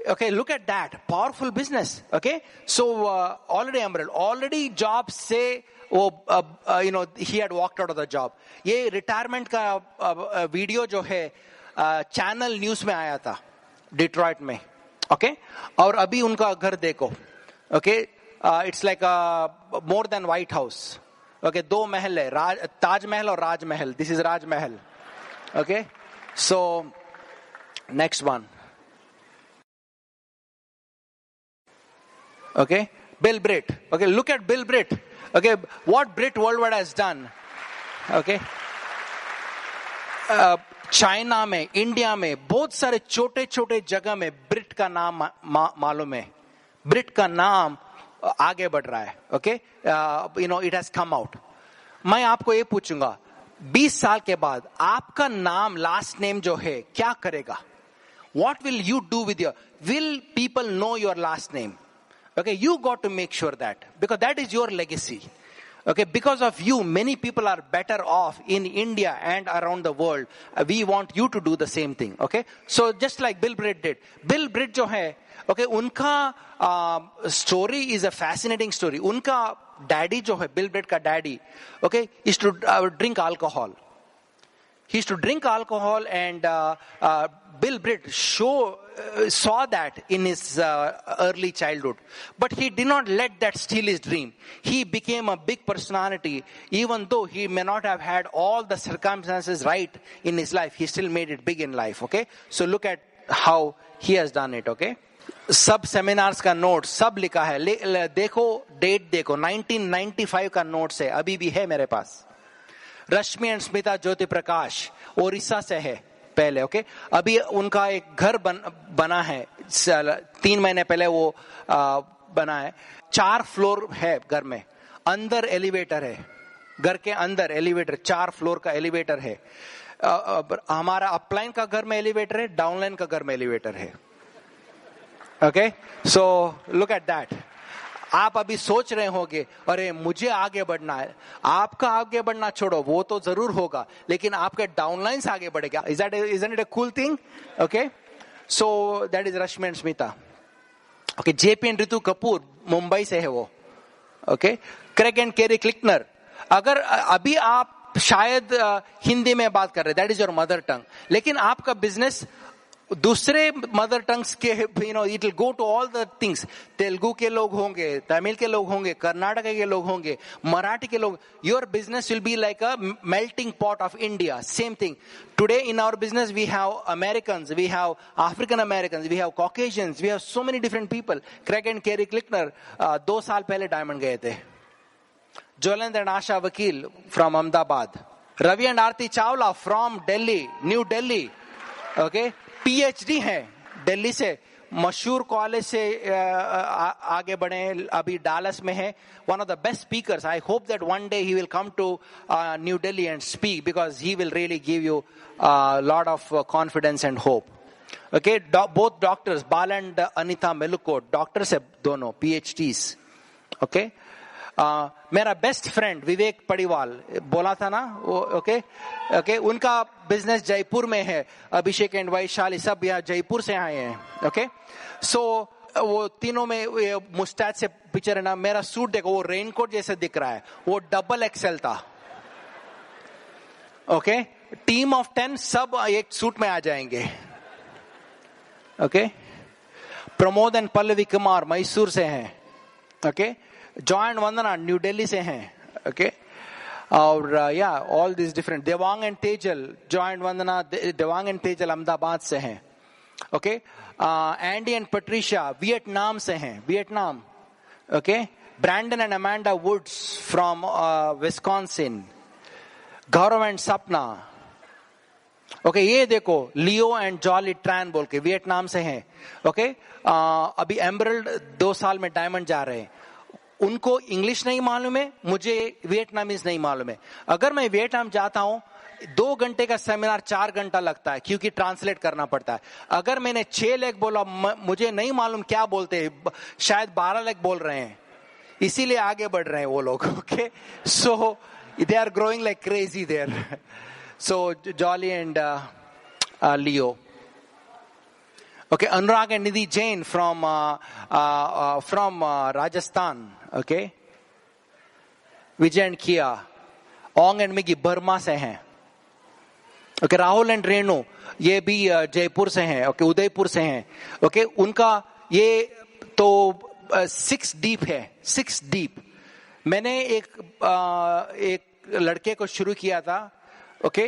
S2: Okay, look at that powerful business. Okay, so already emerald, already job से वो you know, he had walked out of the job. ये retirement का वीडियो जो है चैनल न्यूज में आया था डिट्रॉइट में. Okay, और अभी उनका घर देखो. Okay, it's like more than White House. Okay, दो महल है, ताजमहल और राजमहल. This is Rajmahal. Okay, so next one. Okay, Bill Britt. Okay, look at Bill Britt. Okay, what Britt Worldwide has done. Okay, China में, India में, बहुत सारे छोटे छोटे जगह में ब्रिट का नाम मालूम है. ब्रिट का नाम आगे बढ़ रहा है. Okay, you know, it has come out. मैं आपको ये पूछूंगा, 20 साल के बाद आपका नाम, लास्ट नेम जो है, क्या करेगा? What will you do with will people know your last name? Okay, you got to make sure that, because that is your legacy. Okay, because of you, many people are better off in India and around the world. We want you to do the same thing. Okay, so just like Bill Britt did. Bill Britt जो है, okay, उनका story is a fascinating story. उनका daddy जो है, Bill Britt का daddy, okay, is to drink alcohol. He used to drink alcohol, and Bill Britt saw that in his early childhood. But he did not let that steal his dream. He became a big personality. Even though he may not have had all the circumstances right in his life, he still made it big in life. Okay, so look at how he has done it. Okay, सब seminars का note सब लिखा है. देखो, date देखो, 1995 का notes है, अभी भी है मेरे पास. रश्मि एंड स्मिता ज्योति प्रकाश ओडिशा से है पहले. ओके, अभी उनका एक घर बना है, 3 महीने पहले वो बना है. 4 फ्लोर है घर में, अंदर एलिवेटर है, घर के अंदर एलिवेटर, 4 फ्लोर का एलिवेटर है. हमारा अपलाइन का घर में एलिवेटर है, डाउनलाइन का घर में एलिवेटर है. Okay, so look at that. आप अभी सोच रहे होंगे, अरे मुझे आगे बढ़ना है. आपका आगे बढ़ना छोड़ो, वो तो जरूर होगा, लेकिन आपके डाउनलाइंस आगे बढ़ेगा. Isn't it a cool thing? Okay, so that is Rashmi and Smita. Okay, JP and Ritu Kapoor Mumbai से है वो. Okay, Craig and Kerry Klickner. अगर अभी आप शायद हिंदी में बात कर रहे, that is your mother tongue, लेकिन आपका बिजनेस दूसरे मदर टंग्स के, you know, it will go to all the things. Telugu के लोग होंगे, तमिल के लोग होंगे, कर्नाटक के लोग होंगे, मराठी के लोग. Your business will be like a melting pot of India. Same thing today in our business. We have Americans, we have African Americans, we have Caucasians, we have so many different people. Craig and Kerry Klickner 2 साल पहले diamond गए थे. ज्वलंत and Asha Vakil from Ahmedabad. Ravi and Aarti Chawla from Delhi, new Delhi. Okay, PhD है दिल्ली से, मशहूर college से आगे बढ़े, अभी डालस में है. One of the best speakers. I hope that one day he will come to new Delhi and speak, because he will really give you lot of confidence and hope. Okay, both doctors, Bal and Anita Melukote, doctors है दोनों, PhDs. Okay, मेरा best friend Vivek Padiwal, बोला था ना वो. Okay, okay, उनका business Jaipur में है. अभिषेक एंड वैशाली सब यहाँ जयपुर से आए हैं. ओके, सो वो तीनों में मुस्टैच से पिक्चर है ना. मेरा सूट देखो, वो रेनकोट जैसे दिख रहा है, वो डबल XL था. ओके, टीम ऑफ 10 सब एक सूट में आ जाएंगे. ओके, प्रमोद एंड पल्लवी कुमार मैसूर से हैं. Okay, Joy and Vandana new Delhi से हैं. ओके, और या all this different. Devang and Tejal, Joy and Vandana, Devang and Tejal Ahmedabad से हैं. Okay, Andy and Patricia Vietnam से हैं, Vietnam. Okay, Brandon and Amanda Woods from Wisconsin. Gaurav and Sapna. Okay, ये देखो लियो एंड जॉली ट्रैन बोल के वियतनाम से हैं. ओके, अभी एमरल्ड 2 साल में डायमंड जा रहे हैं. उनको इंग्लिश नहीं मालूम है, मुझे वियतनामीज नहीं मालूम है. अगर मैं वियतनाम जाता हूं 2 घंटे का सेमिनार 4 घंटा लगता है क्योंकि ट्रांसलेट करना पड़ता है. अगर मैंने 6 लेग बोला, मुझे नहीं मालूम क्या बोलते हैं, शायद 12 लेग बोल रहे हैं, इसीलिए आगे बढ़ रहे हैं वो लोग. Okay, so they are growing like crazy there. So Jolly and Leo. Okay, Anurag and Nidhi Jain from Rajasthan. Okay, Vijay and Kia. Ong and Migi Burma से हैं. Okay, Rahul and Renu ये भी जयपुर से हैं. Okay, Udaipur से हैं. Okay, उनका ये तो 6 डीप है, 6 डीप. मैंने एक लड़के को शुरू किया था. ओके,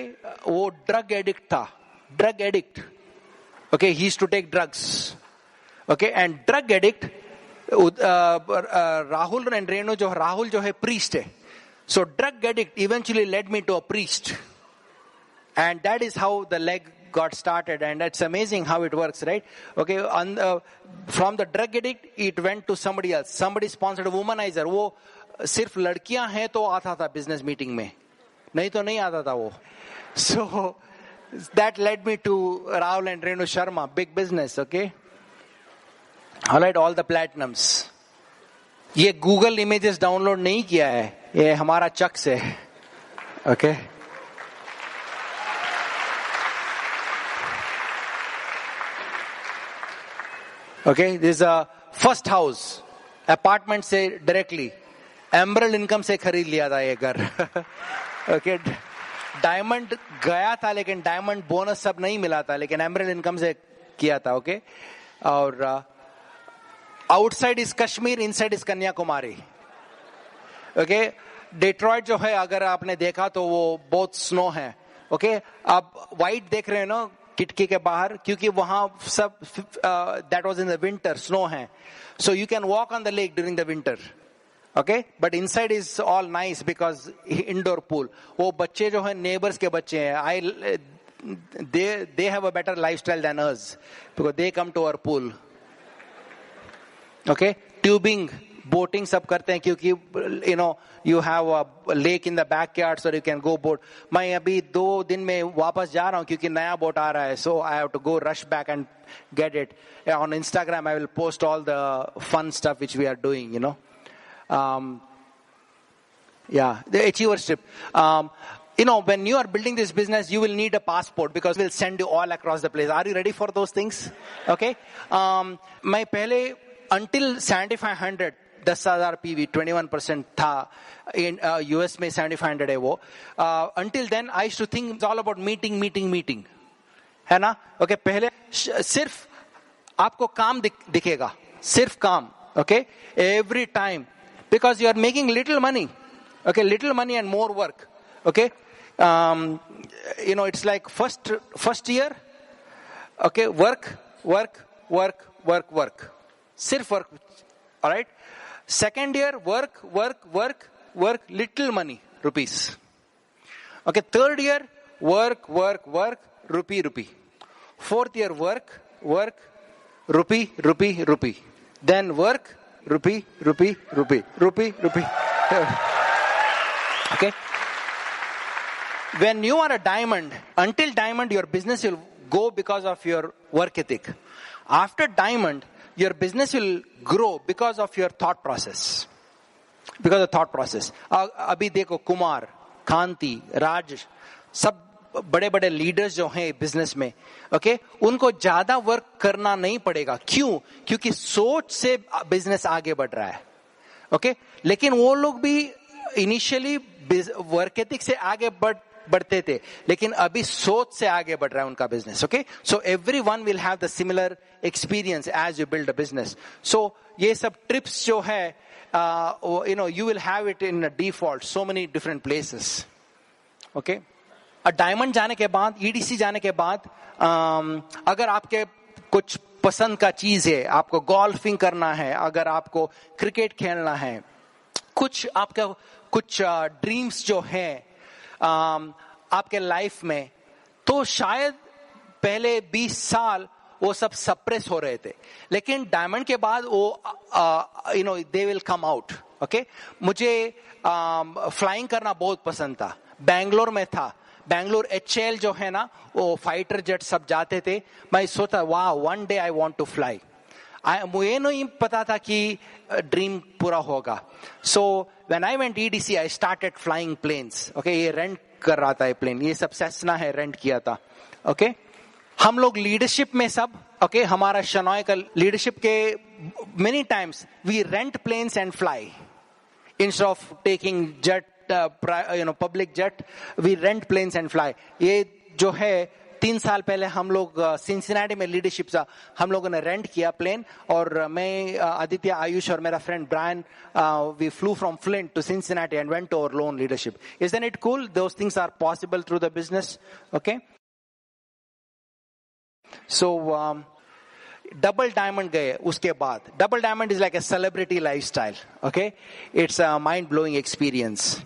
S2: वो ड्रग एडिक्ट था, drug addict. Okay, he used to take drugs. Okay, and drug addict. Rahul and Renu जो, राहुल जो है प्रीस्ट है. So drug addict eventually led me to a priest, and that is how the leg got started, and it's amazing how it works, right? Okay, from the drug addict it went to somebody else. Somebody sponsored a womanizer. वो सिर्फ लड़कियां हैं तो आता था business meeting में, नहीं तो नहीं आता था वो. So that led me to Rahul and Renu Sharma, big business. Okay, all right, all the platinums. ये गूगल इमेजेस डाउनलोड नहीं किया है, ये हमारा चक से. Okay, okay, this first house apartment से डायरेक्टली एमरल्ड इनकम से खरीद लिया था ये घर. ओके, डायमंड गया था लेकिन डायमंड बोनस सब नहीं मिला था, लेकिन एमरल्ड इनकम से किया था. ओके, और outside is Kashmir, inside is Kanyakumari. Okay, Detroit जो है अगर आपने देखा तो वो बहुत स्नो है. ओके, आप व्हाइट देख रहे हैं ना खिड़की के बाहर, क्योंकि वहां सब that was in the winter, snow है. So you can walk on the lake during the winter. Okay, but inside is all nice because indoor pool. वो बच्चे जो है नेबर्स के बच्चे हैं, they have a better lifestyle than us because they come to our pool. Okay, tubing, boating सब करते हैं क्योंकि you have a lake in the backyard so you can go boat. मैं अभी 2 दिन में वापस जा रहा हूँ क्योंकि नया बोट आ रहा है, so I have to go rush back and get it. On Instagram I will post all the fun stuff which we are doing, yeah, the Achievers trip. When you are building this business, you will need a passport because we'll send you all across the place. Are you ready for those things? Okay. मैं पहले until 7500 10,000 PV 21% था. In US में 7500 है वो. Until then I used to think it's all about meeting है ना. Okay, पहले सिर्फ आपको काम दिखेगा, सिर्फ काम. Okay, every time because you are making little money. Okay, little money and more work. Okay, it's like first year. Okay, work, sirf work. All right. Second year, work, little money, rupees. Okay, third year, work, rupee. Fourth year, work, rupee. Then work, rupee. Okay. When you are a diamond, until diamond, your business will go because of your work ethic. After diamond, your business will grow because of your thought process. Because of thought process. अभी देखो कुमार, कांति, राज, सब बड़े leaders जो हैं business में, okay, उनको ज्यादा work करना नहीं पड़ेगा. क्यों? क्योंकि सोच से बिजनेस आगे बढ़ रहा है. ओके, लेकिन वो लोग भी इनिशियली वर्क एथिक से आगे बढ़ बढ़ते थे, लेकिन अभी सोच से आगे बढ़ रहा है उनका business. Okay, so everyone will have the similar experience as you build a business. So ये सब ट्रिप्स जो है, you will have it in a default so many different places. Okay, diamond जाने के बाद, ईडीसी जाने के बाद, अगर आपके कुछ पसंद का चीज है, आपको गोल्फिंग करना है, अगर आपको क्रिकेट खेलना है, कुछ आपका कुछ ड्रीम्स जो है आपके लाइफ में, तो शायद पहले 20 साल वो सब सप्रेस हो रहे थे, लेकिन डायमंड के बाद वो they will come out. Okay, मुझे फ्लाइंग करना बहुत पसंद था. बैंगलोर में था, बैंगलोर HAL जो है ना, वो फाइटर जेट सब जाते थे. मैं सोचा वाह, one day I want to fly. मुझे नहीं पता था कि ड्रीम पूरा होगा. So when I went EDC I started flying planes. Okay, ये रेंट कर रहा था ये प्लेन, ये सब सेस्ना है, रेंट किया था. ओके, हम लोग लीडरशिप में सब, ओके, हमारा शनॉय का लीडरशिप के many times we rent planes and fly instead of taking jet, public jet. We rent planes and fly. ये जो है 3 साल पहले हम लोग सिंसिनाटी में लीडरशिप था, हम लोगों ने रेंट किया प्लेन, और मैं, आदित्य, आयुष और मेरा friend Brian, we flew from Flint to Cincinnati and went to our loan leadership. Isn't it cool? Those things are possible through the business. Okay, so double diamond गए. उसके बाद double diamond is like a celebrity lifestyle. Okay, it's a mind blowing experience.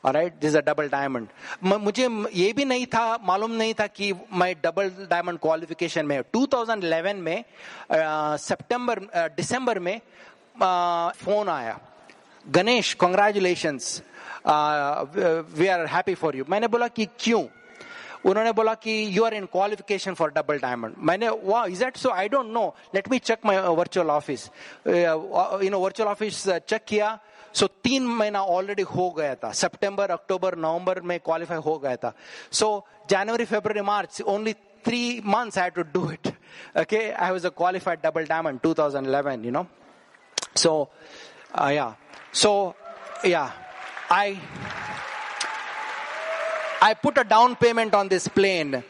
S2: Alright, this is a double diamond. मुझे ये भी नहीं था, मालूम नहीं था कि मैं डबल डायमंड क्वालिफिकेशन में. 2011 में दिसंबर में फोन आया, Ganesh congratulations, we are happy for you. मैंने बोला कि क्यों? उन्होंने बोला कि you are in qualification for double diamond. मैंने, वाह, is that so? I don't know, let me check my virtual office. Virtual office check किया. सो 3 महीना ऑलरेडी हो गया था. सितंबर, अक्टूबर, नवंबर में क्वालिफाई हो गया था. सो जनवरी, फरवरी, मार्च, only 3 months I had to do it. Okay, I was a qualified double diamond 2011. So I put a down payment on this plane.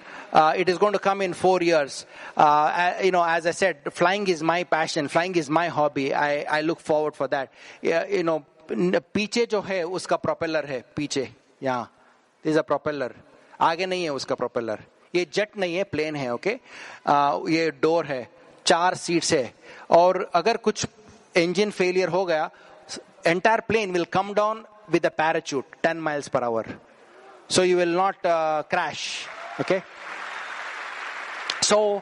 S2: It is going to come in 4 years. As I said, flying is my passion. Flying is my hobby. I look forward for that. पीछे जो है उसका propeller है, पीछे यहाँ. This is a propeller. आगे नहीं है उसका प्रोपेलर. ये जेट नहीं है, प्लेन है. ओके, ये डोर है, 4 सीट्स है, और अगर कुछ इंजन फेलियर हो गया, entire plane will come down with a parachute 10 miles per hour. So you will not crash. Okay. So,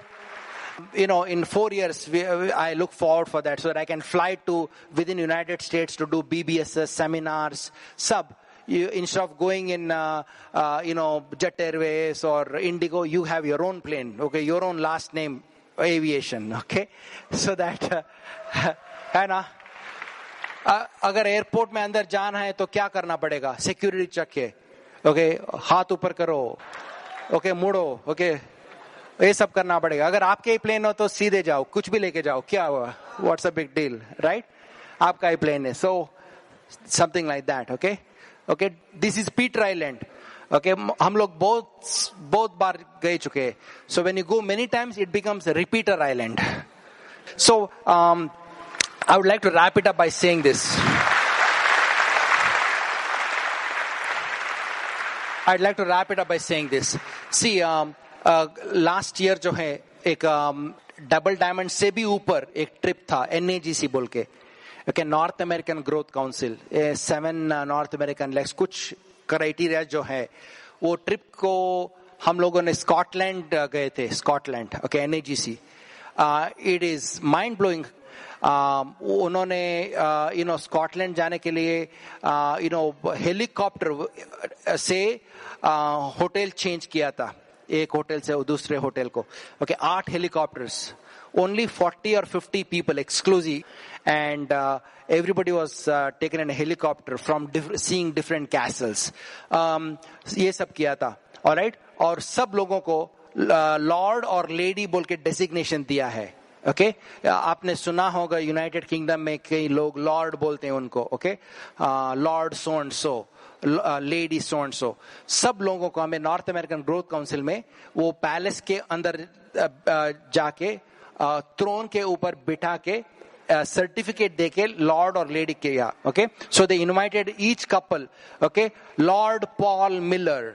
S2: in 4 years, I look forward for that, so that I can fly to within United States to do BBSS seminars. Instead of going in, Jet Airways or Indigo, you have your own plane. Okay, your own last name, aviation. Okay, so that है ना. अगर airport में अंदर जाना है तो क्या करना पड़ेगा? सिक्योरिटी चेक है. ओके, हाथ ऊपर करो, ओके, मुड़ो, ओके, ये सब करना पड़ेगा. अगर आपके ही प्लेन हो तो सीधे जाओ, कुछ भी लेके जाओ, क्या हुआ? What's a big deal, right? आपका ही प्लेन है. So something like that. Okay, okay, this is Peter island. Okay, हम लोग बहुत बार गए चुके हैं. So when you go many times, it becomes repeater island. So I would like to wrap it up by saying this. I'd like to wrap it up by saying this. See, last year जो है एक double diamond से भी ऊपर एक trip था, NAGC बोल के, okay, north American growth council. 7 north American legs, कुछ क्राइटेरिया जो है, वो ट्रिप को हम लोगों ने स्कॉटलैंड गए थे. Scotland, okay, NAGC. It is mind blowing. उन्होंने स्कॉटलैंड जाने के लिए हेलीकॉप्टर से होटल चेंज किया था, एक होटल से दूसरे होटल को. Okay, 8 helicopters, only 40 or 50 people exclusive, and everybody was taken in a helicopter from seeing different castles. ये सब किया था. ऑलराइट, और सब लोगों को लॉर्ड और लेडी बोल के डेसिग्नेशन दिया है. ओके, आपने सुना होगा यूनाइटेड किंगडम में कई लोग लॉर्ड बोलते हैं उनको. Okay, Lord so and so. Lady so and सो, सब लोगों को हमें नॉर्थ अमेरिकन ग्रोथ काउंसिल में वो पैलेस के अंदर जाके थ्रोन के ऊपर बिठा के सर्टिफिकेट देके लॉर्ड और लेडी के या okay. So they invited each couple, okay, Lord Paul Miller,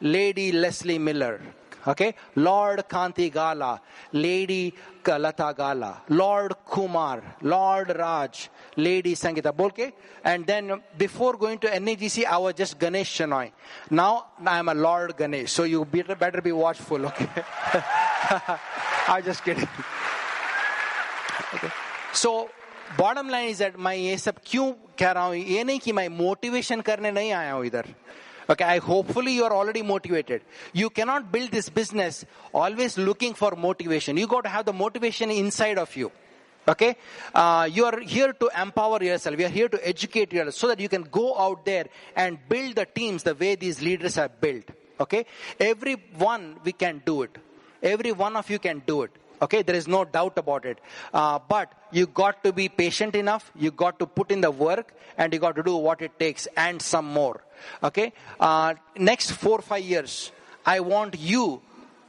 S2: lady Leslie Miller, okay, Lord Kanti Gala, Lady Lata Gala, Lord Kumar, Lord Raj, Lady Sangeeta Bolke. And then before going to NAGC, I was just Ganesh Shenoy. Now I am a Lord Ganesh, so you better be watchful, okay. I'm just kidding. Okay. So bottom line is that मैं ये सब क्यों कह रहा हूँ, ये नहीं कि मैं मोटिवेशन करने नहीं आया हूँ इधर. Okay, hopefully you are already motivated. You cannot build this business always looking for motivation. You got to have the motivation inside of you. Okay, you are here to empower yourself. You are here to educate yourself so that you can go out there and build the teams the way these leaders have built. Okay, everyone we can do it. Every one of you can do it. Okay, there is no doubt about it. But you got to be patient enough. You got to put in the work, and you got to do what it takes and some more. Okay, next 4 or 5 years, I want you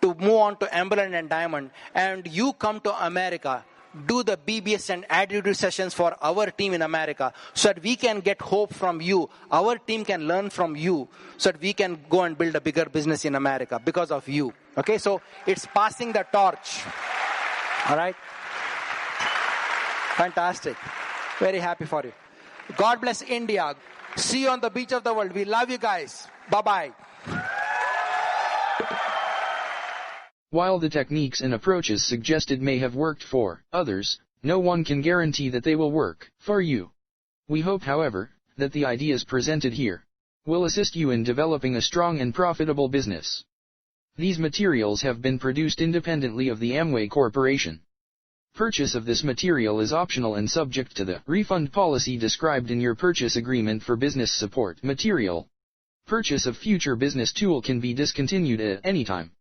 S2: to move on to Emerald and Diamond, and you come to America, do the BBS and attitude sessions for our team in America, so that we can get hope from you. Our team can learn from you, so that we can go and build a bigger business in America because of you. Okay, so it's passing the torch. All right. Fantastic. Very happy for you. God bless India. See you on the beach of the world. We love you guys. Bye-bye.
S3: While the techniques and approaches suggested may have worked for others, no one can guarantee that they will work for you. We hope, however, that the ideas presented here will assist you in developing a strong and profitable business. These materials have been produced independently of the Amway Corporation. Purchase of this material is optional and subject to the refund policy described in your purchase agreement for business support material. Purchase of future business tool can be discontinued at any time.